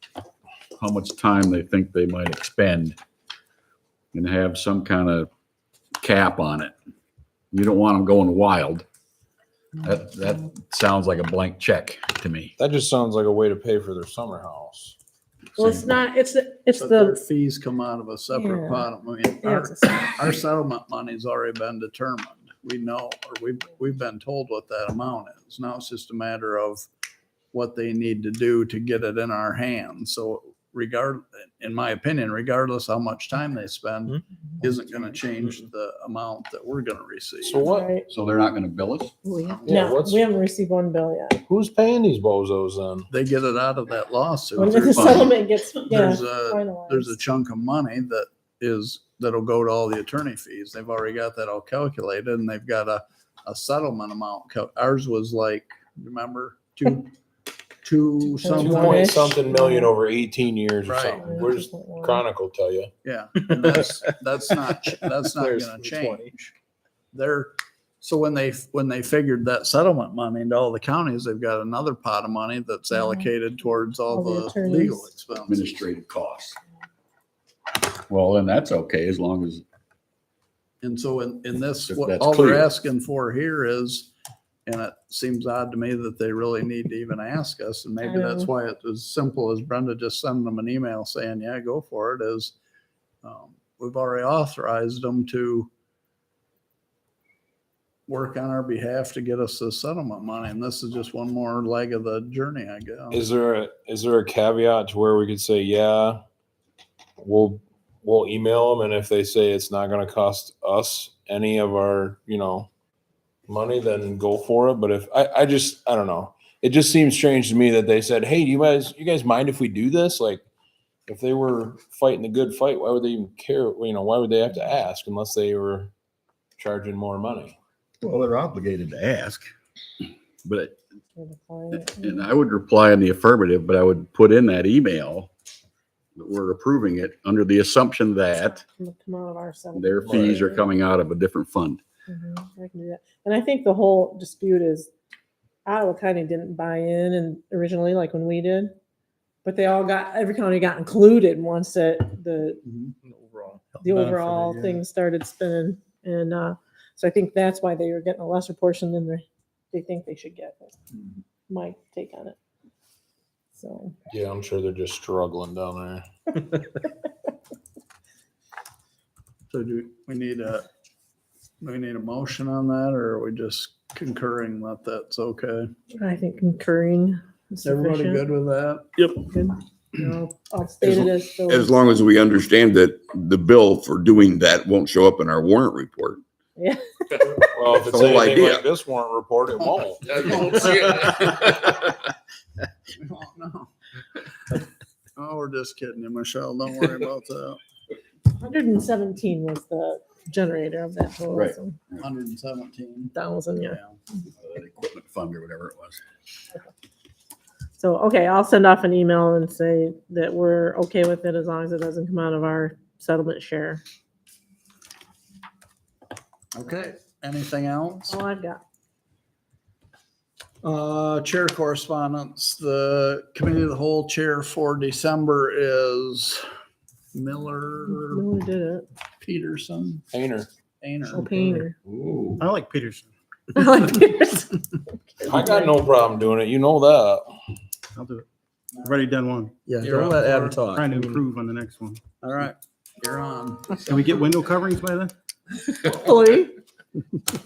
how much time they think they might expend and have some kind of cap on it. You don't want them going wild. That sounds like a blank check to me. That just sounds like a way to pay for their summer house. Well, it's not, it's But their the, fees come out of a separate Yeah. pot. I mean, yeah, it's a- our settlement money's already been determined. We know, or we've been told what that amount is. Now it's just a matter of what they need to do to get it in our hands. So in my opinion, regardless how much time they spend, isn't gonna change the amount that we're gonna receive. So what? right. So they're not going to bill us? We have Yeah, No, what's- we haven't received one bill yet. Who's paying these bozos then? They get it out of that lawsuit. When the There's settlement gets, yeah, there's a finalized. chunk of money that'll go to all the attorney fees. They've already got that all calculated, and they've got a settlement amount. Ours was like, remember, two Two something. point Point One-ish. something million over 18 years or Right. something. Where's Chronicle tell you? Yeah, and that's not There's gonna 20. change. They're So when they figured that settlement money into all the counties, they've got another pot of money that's allocated towards all All the the attorneys. legal expenses. Administrative costs. Well, then that's okay, as long as, And so in this, If what that's all they're clear. asking for here is, and it seems odd to me that they really need to even ask us, and maybe that's why it's as simple as Brenda just sending them an email saying, yeah, go for it, is we've already authorized them to work on our behalf to get us the settlement money, and this is just one more leg of the journey, I guess. Is there a caveat to where we could say, yeah, we'll email them, and if they say it's not going to cost us any of our, money, then go for it. But if I don't know, it just seems strange to me that they said, hey, do you guys mind if we do this? Like, if they were fighting the good fight, why would they even care? Why would they have to ask unless they were charging more money? well, they're obligated to ask. But, For the client. and I would reply in the affirmative, but I would put in that email that we're approving it under the assumption that Come out of our settlement. their fees are coming out of a different fund. I can do that. And I think the whole dispute is Ottawa County didn't buy in and originally, like when we did, but every county got included once the overall thing started spinning. And so I think that's why they were getting a lesser portion than they think they should get. My take on it. So. Yeah, I'm sure they're just struggling down there. So do we need a motion on that, or are we just concurring that that's okay? I think concurring. is Everybody sufficient. good with that? Good. I'll state it as. so- As long as we understand that the bill for doing that won't show up in our warrant report. Yeah. Well, if it's The whole anything idea. like this warrant report, it won't. No. Oh, we're just kidding you, Michelle. Don't worry about that. 117 was the generator of that total. Right. So 117,000, yeah. That equipment fund or whatever it was. So, okay, I'll send off an email and say that we're okay with it as long as it doesn't come out of our settlement share. Okay, anything else? All I've got. Chair correspondence, the committee of the whole chair for December is Miller, Who did it? Peterson, Painter. Ainer. Oh, Painter. I like Peterson. I like Peterson. I got no problem doing it. You know that. I'll do it. I've already done one. Yeah, You're don't up let for Adam it. talk. Trying to improve on the next one. All right, you're on. Can we get window coverings by then? Hopefully.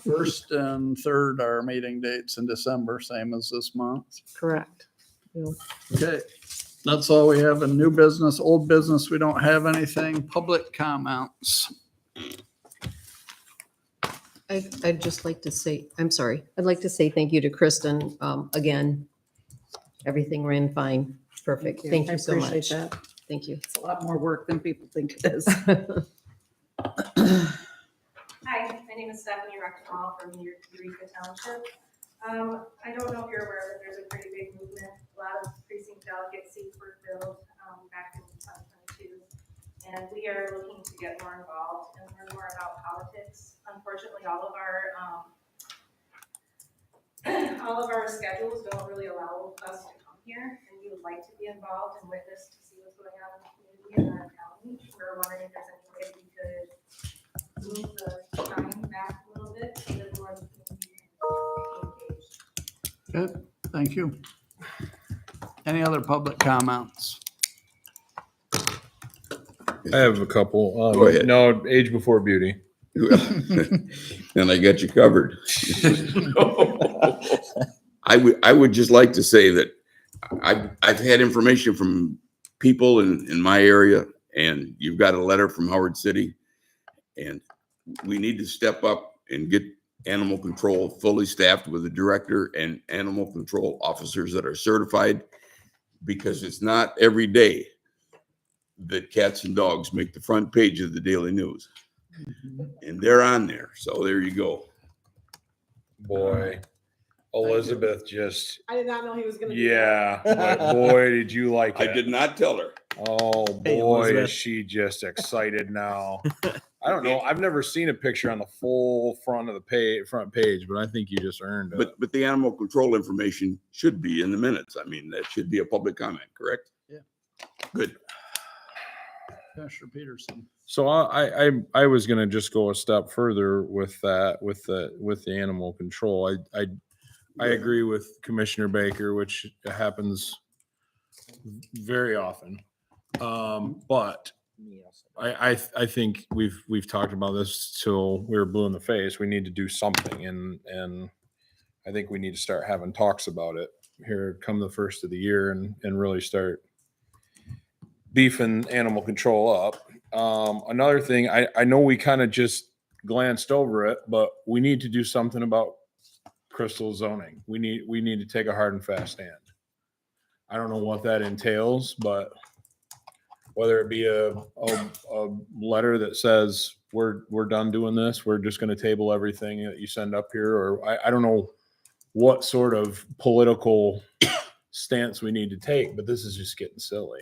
First and third are meeting dates in December, same as this month. Correct. Yeah. Okay, that's all we have in new business. Old business, we don't have anything. Public comments. I'd just like to say, I'm sorry, I'd like to say thank you to Kristen. Again, everything ran fine. Perfect. Thank I you so appreciate much. that. Thank you. It's a lot more work than people think it is. Hi, my name is Stephanie Rectenall from Eureka Township. I don't know if you're aware, but there's a pretty big movement. A lot of precinct delegate seats were filled back in 2022. And we are looking to get more involved and learn more about politics. Unfortunately, all of our schedules don't really allow us to come here, and we would like to be involved and witness to see what's going on in the community and our county. We're wondering if there's any way we could move the time back a little bit so that more of the community can be engaged. Good, thank you. Any other public comments? I have a couple. Go ahead. No, Age Before Beauty. And I got you covered. I would just like to say that I've had information from people in my area, and you've got a letter from Howard City, and we need to step up and get animal control fully staffed with a director and animal control officers that are certified, because it's not every day that cats and dogs make the front page of the Daily News. And they're on there. So there you go. Boy, Elizabeth just, I did not know he was gonna. yeah, but boy, did you like I it. did not tell her. Oh Hey, boy, Elizabeth. is she just excited now. I don't know. I've never seen a picture on the full front of the front page, but I think you just earned it. But the animal control information should be in the minutes. I mean, that should be a public comment, correct? Yeah. Good. Commissioner Peterson. So I was gonna just go a step further with that, with the animal control. I agree with Commissioner Baker, which happens very often. But I think we've talked about this till we were blue in the face. We need to do something, and I think we need to start having talks about it here come the first of the year and really start beefing animal control up. Another thing, I know we kind of just glanced over it, but we need to do something about crystal zoning. We need to take a hard and fast stand. I don't know what that entails, but whether it be a letter that says we're done doing this, we're just going to table everything that you send up here, or I don't know what sort of political stance we need to take, but this is just getting silly.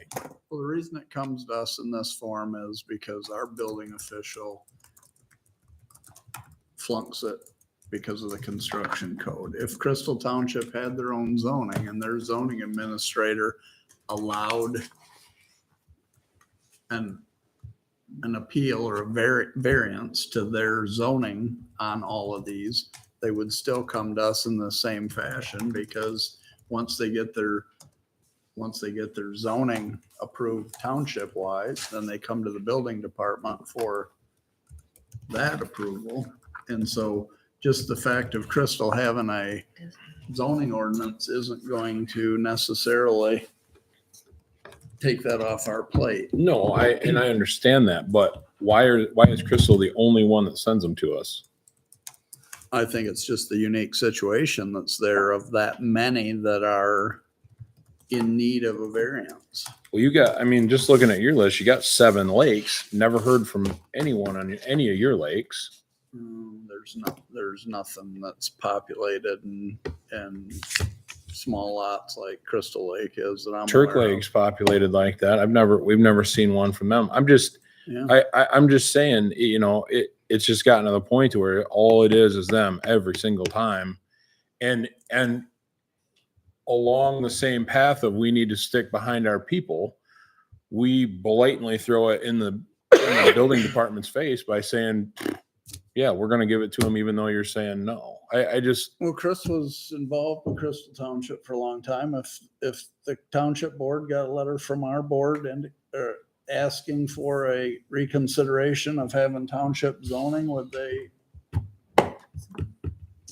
Well, the reason it comes to us in this form is because our building official flunks it because of the construction code. If Crystal Township had their own zoning and their zoning administrator allowed an appeal or a variance to their zoning on all of these, they would still come to us in the same fashion, because once they get their zoning approved township wise, then they come to the building department for that approval. And so just the fact of Crystal having a zoning ordinance isn't going to necessarily take that off our plate. No, I understand that, but why is Crystal the only one that sends them to us? I think it's just the unique situation that's there of that many that are in need of a variance. Well, you got, I mean, just looking at your list, you got 7 lakes. Never heard from anyone on any of your lakes. There's nothing that's populated and small lots like Crystal Lake is that I'm Turk aware of. Lake's populated like that. we've never seen one from them. I'm just saying, you know, it's just gotten to the point to where all it is them every single time. And along the same path of we need to stick behind our people, we blatantly throw it in the building department's face by saying, yeah, we're going to give it to them, even though you're saying no. Well, Chris was involved with Crystal Township for a long time. If the township board got a letter from our board and asking for a reconsideration of having township zoning, would they?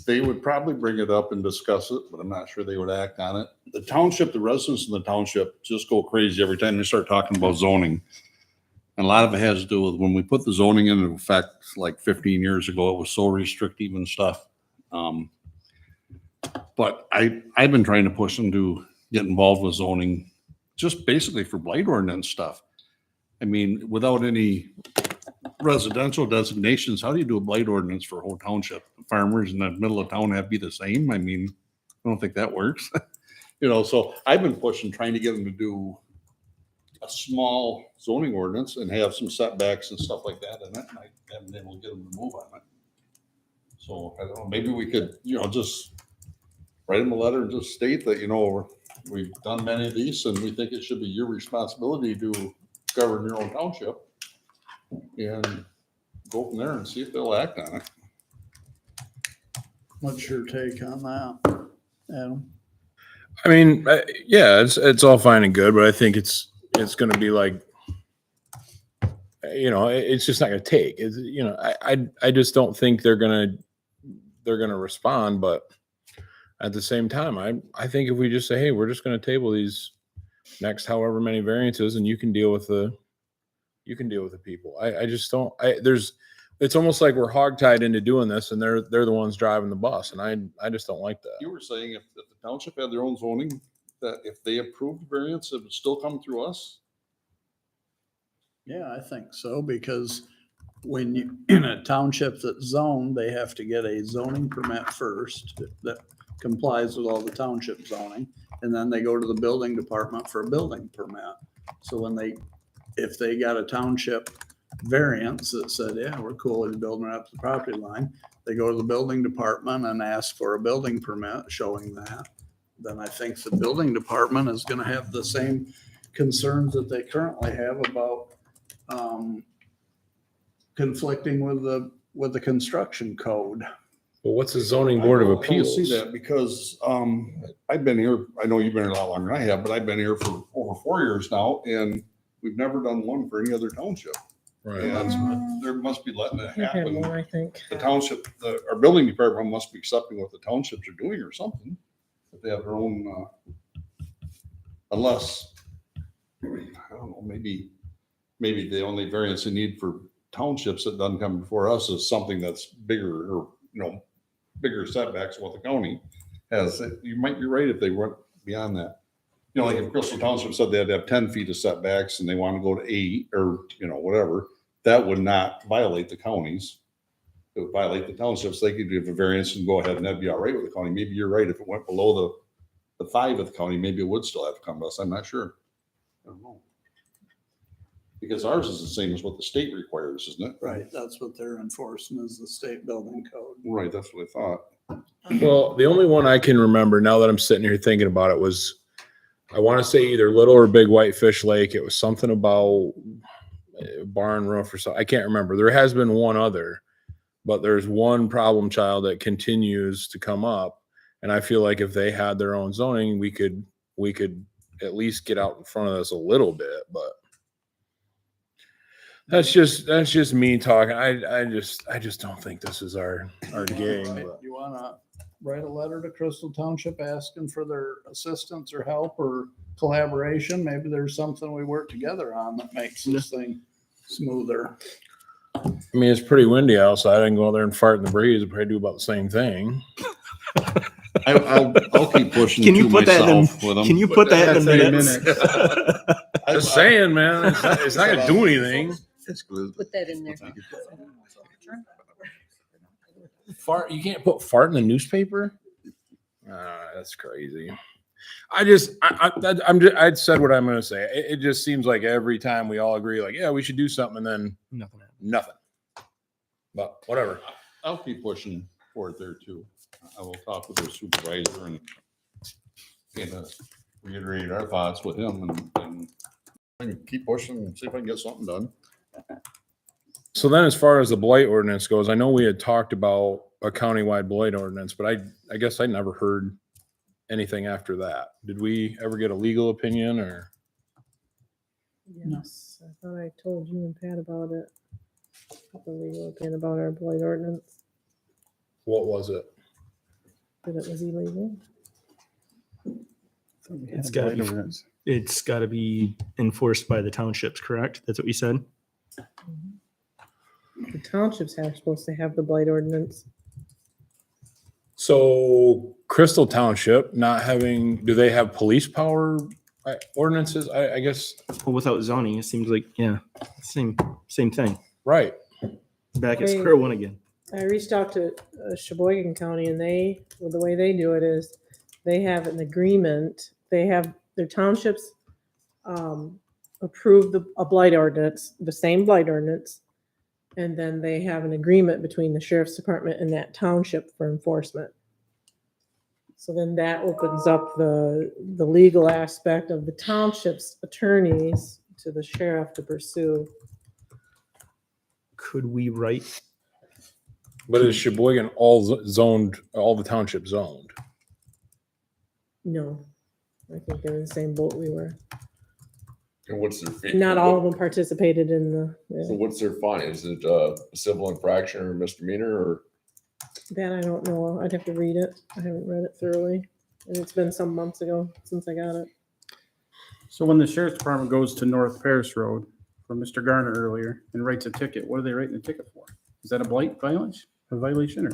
They would probably bring it up and discuss it, but I'm not sure they would act on it. The township, the residents in the township just go crazy every time they start talking about zoning. And a lot of it has to do with when we put the zoning into effect like 15 years ago, it was so restrictive and stuff. But I've been trying to push them to get involved with zoning, just basically for blight ordinance stuff. I mean, without any residential designations, how do you do a blight ordinance for a whole township? The farmers in the middle of town have to be the same. I mean, I don't think that works. You know, so I've been pushing, trying to get them to do a small zoning ordinance and have some setbacks and stuff like that in it. And I haven't been able to get them to move on it. So I don't know, maybe we could, you know, just write them a letter and just state that, you know, we've done many of these and we think it should be your responsibility to govern your own township, and go from there and see if they'll act on it. What's your take on that, Adam? I mean, yeah, it's all fine and good, but I think it's going to be like, you know, it's just not going to take. It's, you know, I just don't think they're going to respond. But at the same time, I think if we just say, hey, we're just going to table these next however many variances, and you can deal with the people. I just don't. It's almost like we're hogtied into doing this, and they're the ones driving the bus, and I just don't like that. You were saying if the township had their own zoning, that if they approved variance, it would still come through us? Yeah, I think so, because when you, in a township that's zoned, they have to get a zoning permit first that complies with all the township zoning. And then they go to the building department for a building permit. So if they got a township variance that said, yeah, we're cool with building it up to the property line, they go to the building department and ask for a building permit showing that, then I think the building department is gonna have the same concerns that they currently have about conflicting with the construction code. But what's the zoning board of I don't appeals? see that because, I've been here, I know you've been here a lot longer than I have, but I've been here for over 4 years now, and we've never done one for any other township. Right. And there must be letting it We've had happen. more, I think. The township, our building department must be accepting what the townships are doing or something. If they have their own, unless, I don't know, maybe the only variance they need for townships that doesn't come before us is something that's bigger or, bigger setbacks than what the county has. You might be right if they went beyond that. Like if Crystal Township said they had to have 10 feet of setbacks and they want to go to 8 or, whatever, that would not violate the counties. It would violate the townships. They could give a variance and go ahead and that'd be all right with the county. Maybe you're right. If it went below the 5 of the county, maybe it would still have to come to us. I'm not sure. I don't know. Because ours is the same as what the state requires, isn't it? Right, that's what they're enforcing is the state building code. Right, that's what I thought. Well, the only one I can remember now that I'm sitting here thinking about it was, I want to say either Little or Big Whitefish Lake. It was something about barn roof or something. I can't remember. There has been one other, but there's one problem child that continues to come up. And I feel like if they had their own zoning, we could at least get out in front of this a little bit, but that's just me talking. I just don't think this is our gig. but- You wanna write a letter to Crystal Township asking for their assistance or help or collaboration? Maybe there's something we work together on that makes this thing smoother. I mean, it's pretty windy outside. I can go out there and fart in the breeze and probably do about the same thing. I'll keep pushing Can you to put that in? myself with them. Can you put that in the That's minutes? Just saying, man. It's not gonna do anything. Put that in there. Fart. You can't put fart in the newspaper. That's crazy. I said what I'm gonna say. It just seems like every time we all agree, like, yeah, we should do something, and then nothing. But whatever. I'll keep pushing for it there too. I will talk with their supervisor and reiterate our thoughts with him and I can keep pushing and see if I can get something done. So then, as far as the blight ordinance goes, I know we had talked about a countywide blight ordinance, but I guess I never heard anything after that. Did we ever get a legal opinion or? Yes, I thought I told you and Pat about it. The legal opinion about our blight ordinance, What was it? that it was illegal. It's got to be enforced by the townships, correct? That's what you said? The townships are supposed to have the blight ordinance. So Crystal Township not having, do they have police power ordinances? I guess. Well, without zoning, it seems like, yeah, same thing. Right. Back at square one again. I reached out to Sheboygan County and the way they do it is they have an agreement. They have their townships approve a blight ordinance, the same blight ordinance. And then they have an agreement between the sheriff's department and that township for enforcement. So then that opens up the legal aspect of the township's attorneys to the sheriff to pursue. Could we write? But is Sheboygan all zoned, all the township zoned? No, I think they're in the same boat we were. And what's their fee? Not all of them participated in the, So what's their fine? Is it a civil infraction or misdemeanor or? that I don't know. I'd have to read it. I haven't read it thoroughly. And it's been some months ago since I got it. So when the sheriff's department goes to North Paris Road from Mr. Garner earlier and writes a ticket, what are they writing the ticket for? Is that a blight violation or?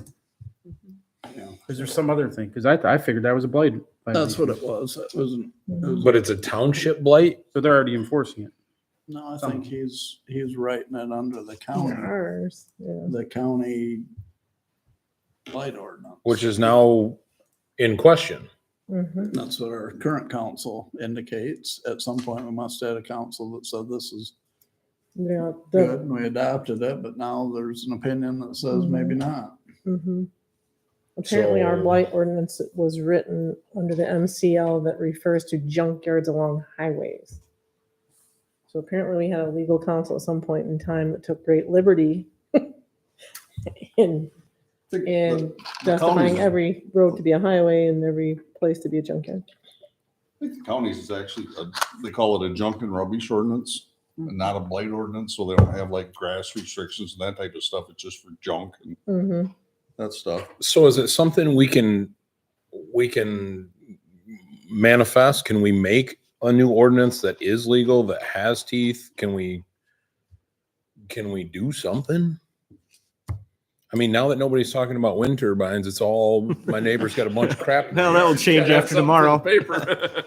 Because there's some other thing, because I figured that was a blight violation. That's what it was. It wasn't. But it's a township blight? So they're already enforcing it. No, I think he's writing it under the county, Ours, yeah. the county blight ordinance. Which is now in question. Mhm. That's what our current council indicates. At some point, we must have had a council that said this is Yeah. good and we adopted it, but now there's an opinion that says maybe not. Mhm. Apparently, our So- blight ordinance was written under the MCL that refers to junkyards along highways. So apparently, we had a legal counsel at some point in time that took great liberty in justifying counties- every road to be a highway and every place to be a junkyard. I think the counties is actually, they call it a junk and rubbish ordinance and not a blight ordinance. So they don't have like grass restrictions and that type of stuff. It's just for junk and Mm-hmm. that stuff. So is it something we can manifest? Can we make a new ordinance that is legal, that has teeth? Can we do something? I mean, now that nobody's talking about wind turbines, it's all, my neighbor's got a bunch of crap. in Well, their that will yard. change Gotta have after something for the tomorrow. paper.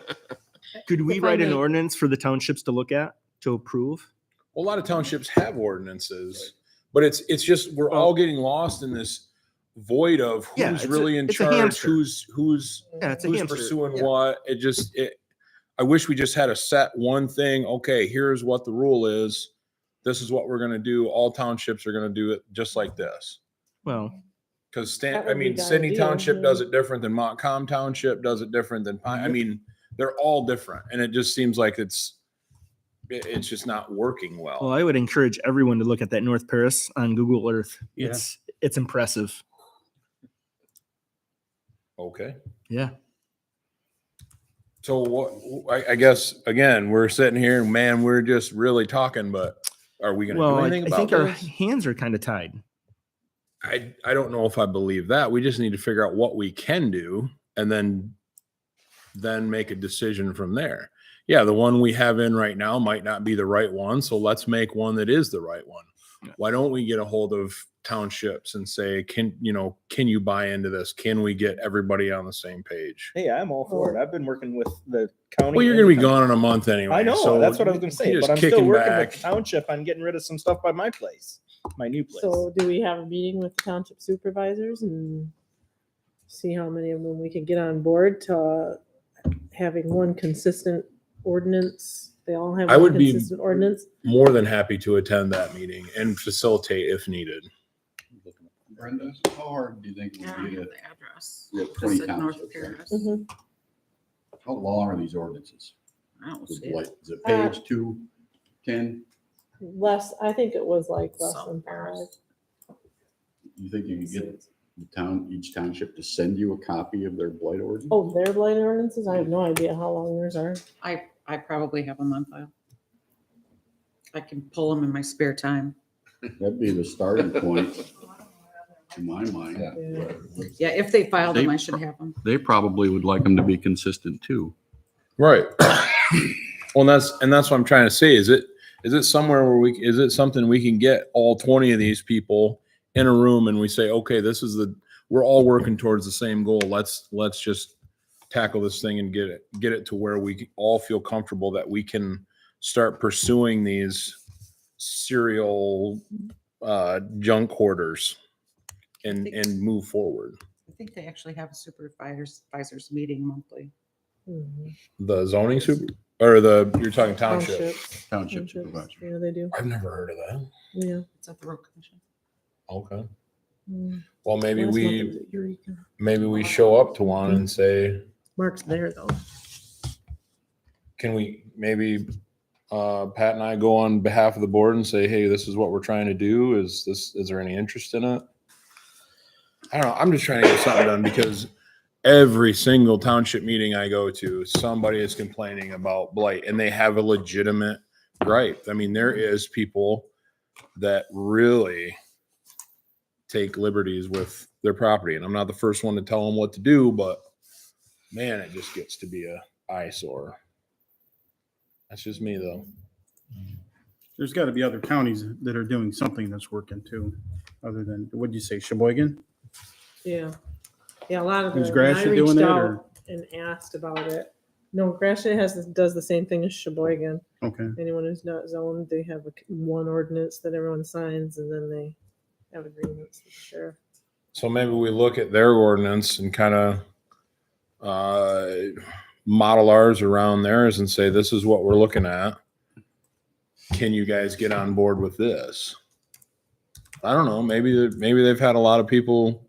Could we If I write an may- ordinance for the townships to look at, to approve? A lot of townships have ordinances, but it's just, we're all getting lost in this void of Yeah, who's it's a- really in it's a charge, hamster. who's Yeah, it's a who's hamster. pursuing Yeah. what. I wish we just had a set one thing. Okay, here's what the rule is. This is what we're gonna do. All townships are gonna do it just like this. Well, Because That would be the Sydney ideal, Township yeah. does it different than Montcalm Township does it different than Pine. I mean, they're all different, and it just seems like it's just not working well, well. I would encourage everyone to look at that North Paris on Google Earth. Yeah. It's impressive. Okay. Yeah. So what, I guess, again, we're sitting here and man, we're just really talking, but are we gonna Well, do I anything about think our this? hands are kind of tied. I don't know if I believe that. We just need to figure out what we can do and then make a decision from there. Yeah, the one we have in right now might not be the right one, so let's make one that is the right one. Why don't we get a hold of townships and say, can you buy into this? Can we get everybody on the same page? Hey, I'm all for it. I've been working with the county. Well, you're and gonna be the gone in a month anyway. I know, so that's what I was gonna say, just but I'm still kicking working back. with the township on getting rid of some stuff by my place, my new place. So do we have a meeting with the township supervisors and see how many of them we can get on board to having one consistent ordinance? They all have I one would be- consistent ordinance? More than happy to attend that meeting and facilitate if needed. Brenda, how hard do you think it Yeah, I would be have to the address. we have Just 20 said North townships, Paris. Mhm. how long are these ordinances? I don't Is see it like, it. is it page 210? Less, I think it was like less South than five. Paris. You think you can get each township to send you a copy of their blight ordinance? Oh, their blight ordinances? I have no idea how long yours are. I probably have them on file. I can pull them in my spare time. That'd be the starting point, to my mind. Yeah. Yeah, if they filed them, They I should have them. They probably would like them to be consistent too. Right. Well, that's what I'm trying to say. Is it somewhere where is it something we can get all 20 of these people in a room and we say, okay, we're all working towards the same goal. Let's just tackle this thing and get it to where we all feel comfortable that we can start pursuing these serial junk hoarders and move forward. I think they actually have a supervisors meeting monthly. Mhm. The zoning you're talking township. Townships. Township Townships. supervisor. Yeah, they do. I've never heard of that. Yeah. It's at the road commission. Okay. Mm. Well, maybe Last month it we was at Eureka. show up to one and say, Mark's there though. can we maybe Pat and I go on behalf of the board and say, hey, this is what we're trying to do. Is there any interest in it? I don't know. I'm just trying to get something done because every single township meeting I go to, somebody is complaining about blight and they have a legitimate gripe. I mean, there is people that really take liberties with their property. And I'm not the first one to tell them what to do, but man, it just gets to be a eyesore. That's just me though. There's got to be other counties that are doing something that's working too, other than, what'd you say, Sheboygan? Yeah. Yeah, a lot of Is the, Gratiot I doing reached it, out or- and asked about it. No, Gratiot does the same thing as Sheboygan. Okay. Anyone who's not zoned, they have one ordinance that everyone signs and then they have agreements with the sheriff. So maybe we look at their ordinance and kind of model ours around theirs and say, this is what we're looking at. Can you guys get on board with this? I don't know. Maybe they've had a lot of people,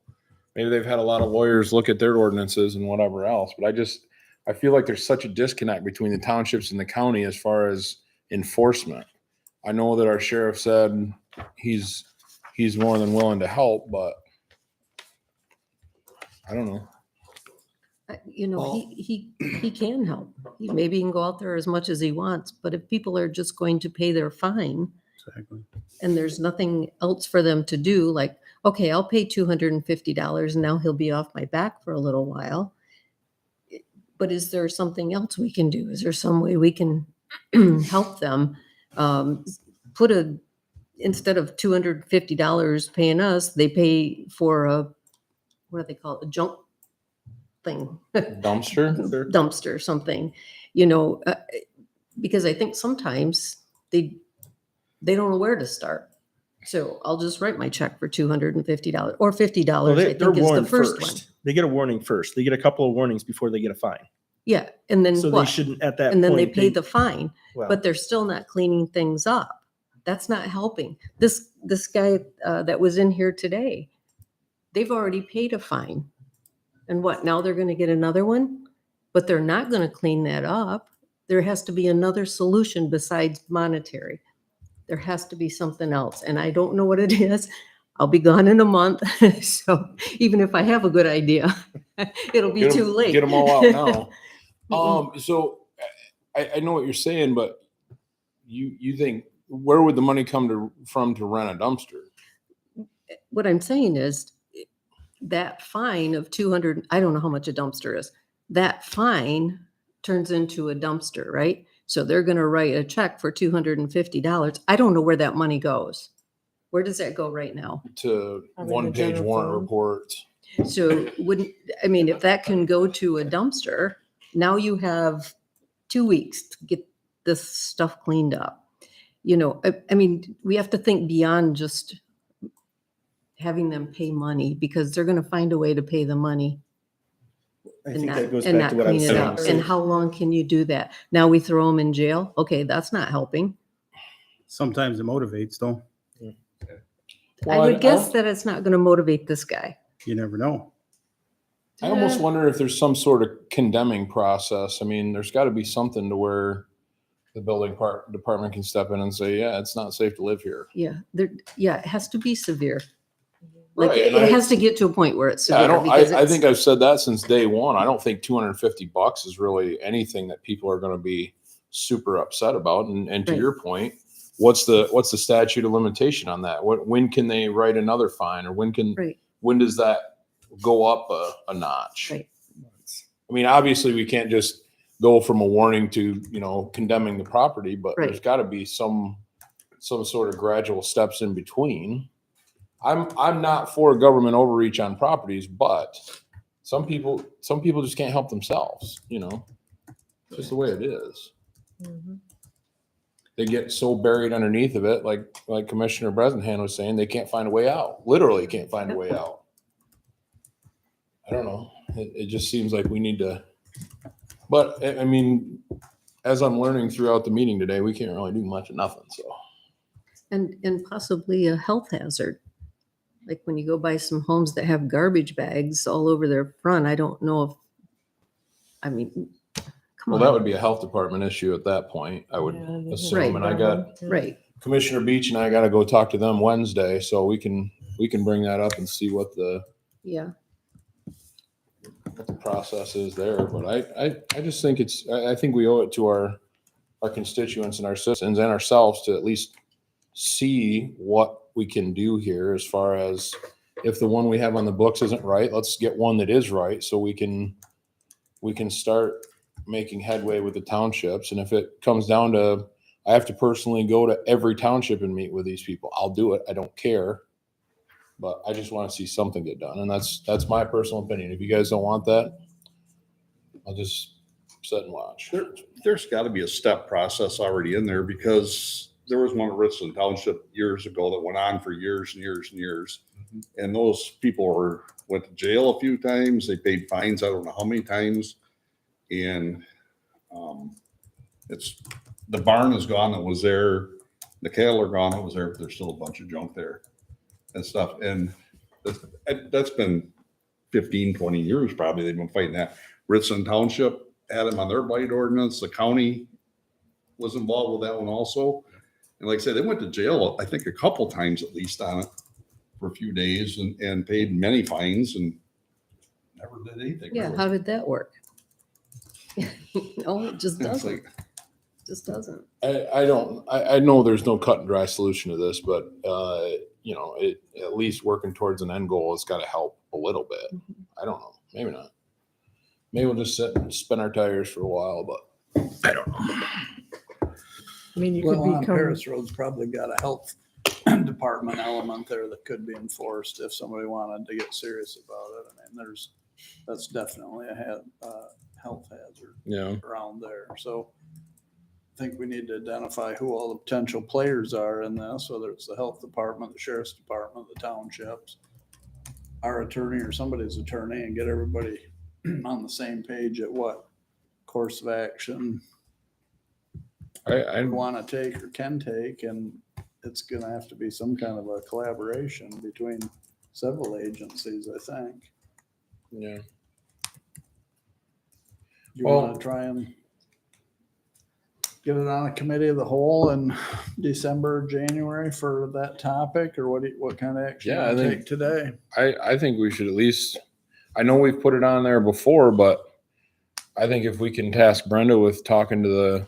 maybe they've had a lot of lawyers look at their ordinances and whatever else. But I feel like there's such a disconnect between the townships and the county as far as enforcement. I know that our sheriff said he's more than willing to help, but I don't know. You know, he can help. Maybe he can go out there as much as he wants, but if people are just going to pay their fine Exactly. and there's nothing else for them to do, like, okay, I'll pay $250 and now he'll be off my back for a little while. But is there something else we can do? Is there some way we can help them? Instead of $250 paying us, they pay for what do they call it? A junk thing. Dumpster, something, you know, because I think sometimes they don't know where to start. So I'll just write my check for $250 or $50. Well, I think is the first one. They get a warning first. They get a couple of warnings before they get a fine. Yeah, and then So what? they shouldn't at that And then they point, pay the fine, well, but they're still not cleaning things up. That's not helping. This guy that was in here today, they've already paid a fine. And what, now they're going to get another one? But they're not going to clean that up. There has to be another solution besides monetary. There has to be something else. And I don't know what it is. I'll be gone in a month. So even if I have a good idea, it'll be too late. Get them all out now. So I know what you're saying, but you think, where would the money come from to rent a dumpster? What I'm saying is that fine of 200, I don't know how much a dumpster is. That fine turns into a dumpster, right? So they're going to write a check for $250. I don't know where that money goes. Where does that go right now? To Probably one the page general warrant fund. report. So if that can go to a dumpster, now you have 2 weeks to get this stuff cleaned up. You know, I mean, we have to think beyond just having them pay money, because they're going to find a way to pay the money I and think not, that goes and back to not what I was clean it up. saying. And how long can you do that? Now we throw them in jail. Okay, that's not helping. Sometimes it motivates, though. I would guess that it's not going to motivate this guy. You never know. I almost wonder if there's some sort of condemning process. I mean, there's got to be something to where the building department can step in and say, yeah, it's not safe to live here. Yeah, it has to be severe. Like Right, it and has to get to a point where it's I severe. because I it's- think I've said that since day one. I don't think $250 is really anything that people are going to be super upset about. And to Right. your point, what's the statute of limitation on that? When can they write another fine, or when does that go up a notch? Right. I mean, obviously we can't just go from a warning to, condemning the property, but Right. there's got to be some sort of gradual steps in between. I'm not for government overreach on properties, but some people just can't help themselves, It's just the way it is. They get so buried underneath of it, like Commissioner Bresnahan was saying, they can't find a way out. Literally can't find a way out. I don't know. It just seems like we need to, but I mean, as I'm learning throughout the meeting today, we can't really do much of nothing, so. And possibly a health hazard. Like when you go by some homes that have garbage bags all over their front, I don't know come Well, on. that would be a health department issue at that point, I would assume. Right. And I got Right. Commissioner Beach and I got to go talk to them Wednesday, so we can bring that up and see what the process is there. But I just think I think we owe it to our constituents and our citizens and ourselves to at least see what we can do here, as far as if the one we have on the books isn't right, let's get one that is right, so we can start making headway with the townships. And if it comes down to I have to personally go to every township and meet with these people, I'll do it. I don't care. But I just want to see something get done. And that's my personal opinion. If you guys don't want that, I'll just sit and watch. There's got to be a step process already in there, because there was one at Richland Township years ago that went on for years and years and years. And those people went to jail a few times. They paid fines, I don't know how many times. And the barn is gone that was there. The cattle are gone that was there, but there's still a bunch of junk there and stuff. And that's been 15, 20 years probably they've been fighting that. Richland Township had them on their blight ordinance. The county was involved with that one also. And like I said, they went to jail, I think a couple times at least on it for a few days and paid many fines and never did anything. Yeah, really. how did that work? No, it just It's doesn't. like, Just doesn't. I know there's no cut and dry solution to this, but, you know, at least working towards an end goal has got to help a little bit. I don't know. Maybe not. Maybe we'll just sit and spin our tires for a while, but I don't know. I mean, you Well, could on become, Paris Road's probably got a health department element there that could be enforced if somebody wanted to get serious about it. I mean, that's definitely a health hazard Yeah. around there. So I think we need to identify who all the potential players are in this, whether it's the health department, the sheriff's department, the townships, our attorney or somebody's attorney, and get everybody on the same page at what course of action I want to take or can take, and it's gonna have to be some kind of a collaboration between several agencies, I think. yeah. You Well- want to try and get it on a committee of the whole in December, January for that topic, or what kind of action Yeah, I you think- take today? I think we should at least, I know we've put it on there before, but I think if we can task Brenda with talking to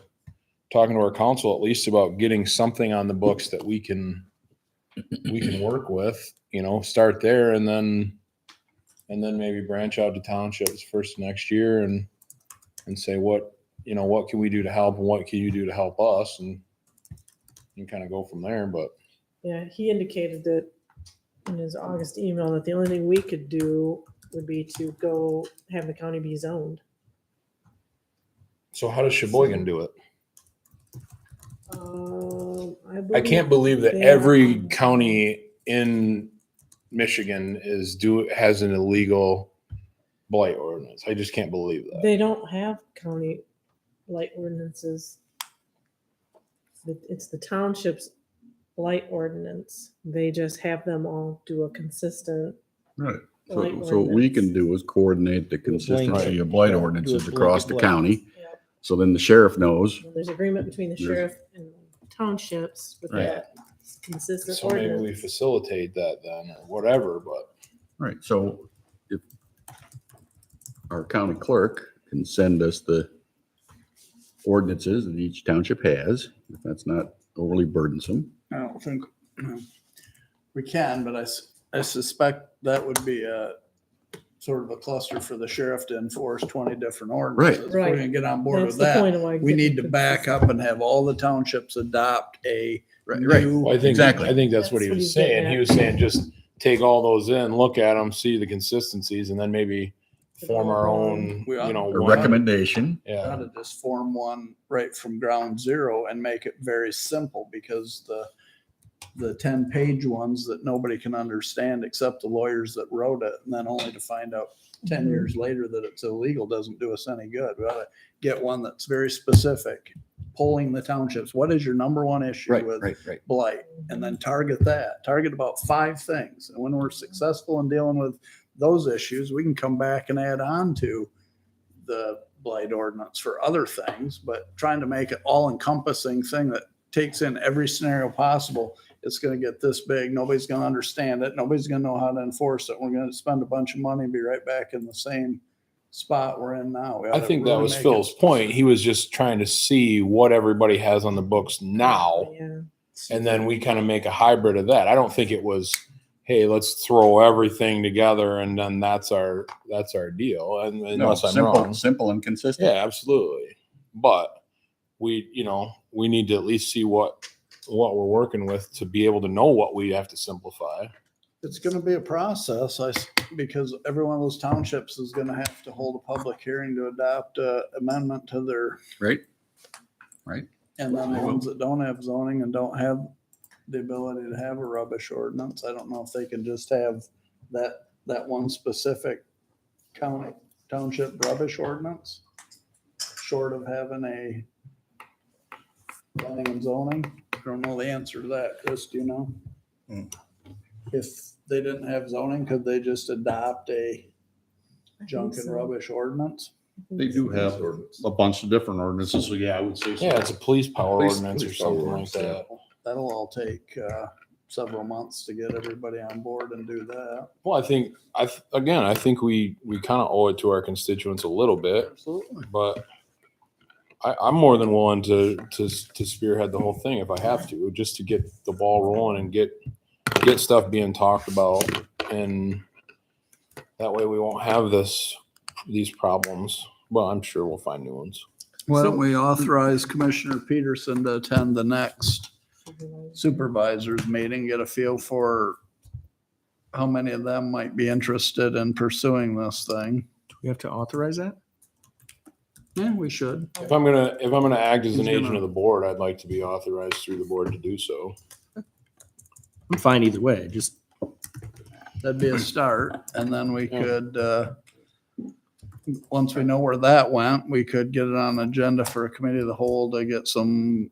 our council at least about getting something on the books that we can work with, you know, start there and then maybe branch out to townships first next year and say what can we do to help and what can you do to help us and kind of go from there. But yeah, he indicated that in his August email that the only thing we could do would be to go have the county be zoned. so how does Sheboygan do it? I I can't believe that every county in Michigan has an illegal blight ordinance. I just can't believe that. They don't have county blight ordinances. It's the township's blight ordinance. They just have them all do a consistent. right. blight So what we can ordinance. do is coordinate the consistency of blight ordinances Do a across the blanket blight. county. Yep. So then the sheriff knows. There's agreement between the There's- sheriff and townships with Right. that consistent So maybe we ordinance. facilitate that then or whatever, but Right, so if our county clerk can send us the ordinances that each township has, if that's not overly burdensome. I don't think we can, but I suspect that would be a sort of a cluster for the sheriff to enforce 20 different ordinances. If we're Right. gonna get on board That's with the point of that. why We need to getting back up and have all the townships adopt a Right. new. well, I think Exactly. I think that's what he That's what was he's getting saying. He at. was saying just take all those in, look at them, see the consistencies, and then maybe form our own. We ought- A one. recommendation. How Yeah, to just form one right from ground zero and make it very simple, because the 10-page ones that nobody can understand except the lawyers that wrote it, and then only to find out 10 years later that it's illegal doesn't do us any good. We ought to get one that's very specific, polling the townships. What is your number one issue with right. blight? And then target that. Target about 5 things. And when we're successful in dealing with those issues, we can come back and add on to the blight ordinance for other things, but trying to make it all encompassing thing that takes in every scenario possible. It's going to get this big. Nobody's going to understand it. Nobody's going to know how to enforce it. We're going to spend a bunch of money and be right back in the same spot we're in now. We ought I to think that really was make it- Phil's point. He was just trying to see what everybody has on the books now, Yeah. and then we kind of make a hybrid of that. I don't think it was, hey, let's throw everything together and then that's our deal. And No, unless I'm wrong. simple and consistent. Yeah, absolutely. But we need to at least see what we're working with to be able to know what we have to simplify. It's going to be a process, because every one of those townships is going to have to hold a public hearing to adopt a amendment to their, Right. and then the ones that don't have zoning and don't have the ability to have a rubbish ordinance. I don't know if they can just have that one specific township rubbish ordinance, short of having a planning and zoning. I don't know the answer to that. Chris, do you know? If they didn't have zoning, could they just adopt a junk and rubbish ordinance? They do have a bunch of different ordinances, so yeah, I would say so. Yeah, it's a police power Police- ordinance or police power something like ordinance, that. That'll all take several months to get everybody on board and do that. Well, I think we kind of owe it to our constituents a little bit, Absolutely. but I'm more than willing to spearhead the whole thing if I have to, just to get the ball rolling and get stuff being talked about, and that way we won't have these problems. Well, I'm sure we'll find new ones. Why don't we authorize Commissioner Peterson to attend the next supervisors meeting, get a feel for how many of them might be interested in pursuing this thing. Do we have to authorize that? Yeah, we should. If I'm gonna act as an Who's agent gonna- of the board, I'd like to be authorized through the board to do so. I'm fine either way. Just That'd be a start. And then we could, once we know where that went, we could get it on agenda for a committee of the whole to get some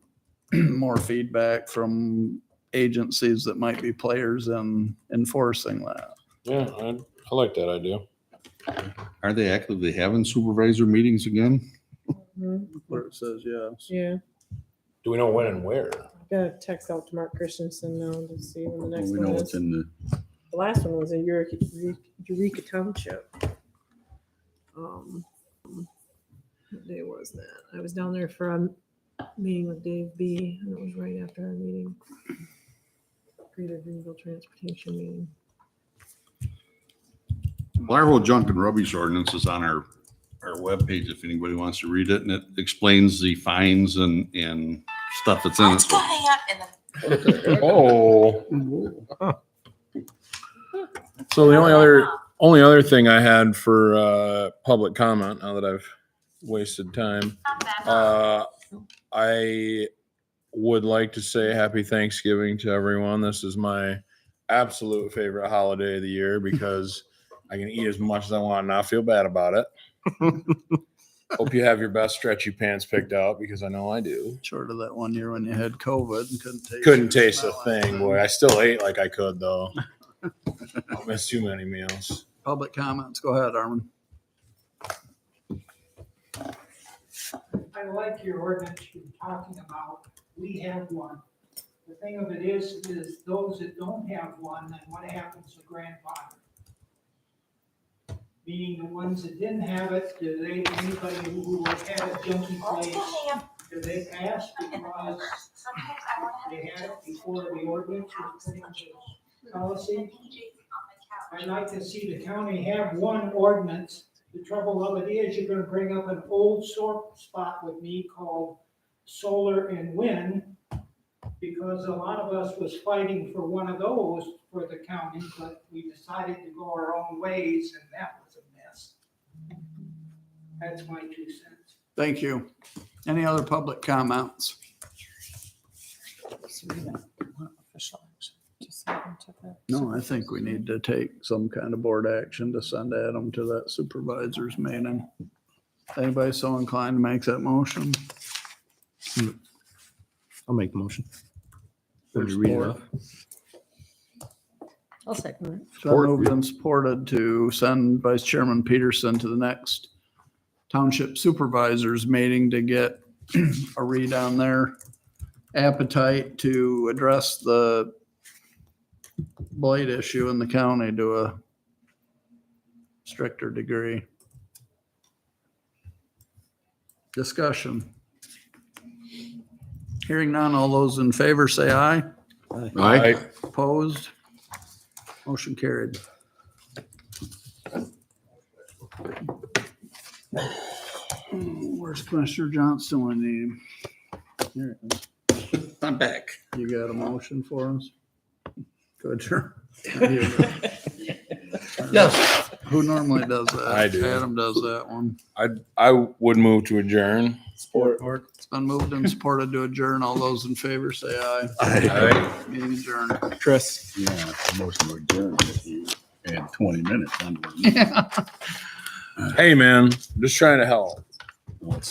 more feedback from agencies that might be players in enforcing that. Yeah, I like that idea. Are they actively having supervisor meetings again? Where it says yes. Yeah, Do we know when and where? I've got to text out to Mark Christensen now to see when the next We one know is. what's in the, The last one was in Eureka Township. What day was that? I was down there for a meeting with Dave B. And it was right after our meeting. Greater Greenville Transportation meeting. Well, our whole junk and rubbish ordinance is on our webpage if anybody wants to read it, and it explains the fines and stuff that's in it. Oh. So the only other thing I had for public comment, now that I've wasted time, I would like to say happy Thanksgiving to everyone. This is my absolute favorite holiday of the year because I can eat as much as I want and not feel bad about it. Hope you have your best stretchy pants picked out because I know I do. Short of that one year when you had COVID and Couldn't taste a thing, boy. I still ate like I could though. I missed too many meals. Public comments. Go ahead, Armin. I like your ordinance you're talking about. We have one. The thing of it is those that don't have one, then what happens to grandfather? Meaning the ones that didn't have it, anybody who had a junky place, do they pass because they had it before the ordinance was put into policy? I'd like to see the county have one ordinance. The trouble of it is you're gonna bring up an old sore spot with me called solar and wind, because a lot of us was fighting for one of those for the county, but we decided to go our own ways, and that was a mess. That's my 2 cents. Thank you. Any other public comments? No, I think we need to take some kind of board action to send Adam to that supervisor's meeting. Anybody so inclined to make that motion? I'll make the motion. For Read it support. off. I'll second that. It's been moved and supported to send Vice Chairman Peterson to the next Township Supervisors meeting to get a read on their appetite to address the blight issue in the county to a stricter degree. Discussion. Hearing none, all those in favor say aye. Aye. Opposed? Motion carried. Where's Commissioner Johnston when you need him? Here it is. I'm back. You got a motion for us? Good, sure. Yes. Who normally does that? I do. Adam does that one. I would move to adjourn. Support. It's been moved and supported to adjourn. All those in favor say aye. Aye. Meeting adjourned. Chris. Yeah, motion to adjourn if you had 20 minutes under. Yeah. Hey, man, just trying to help. Let's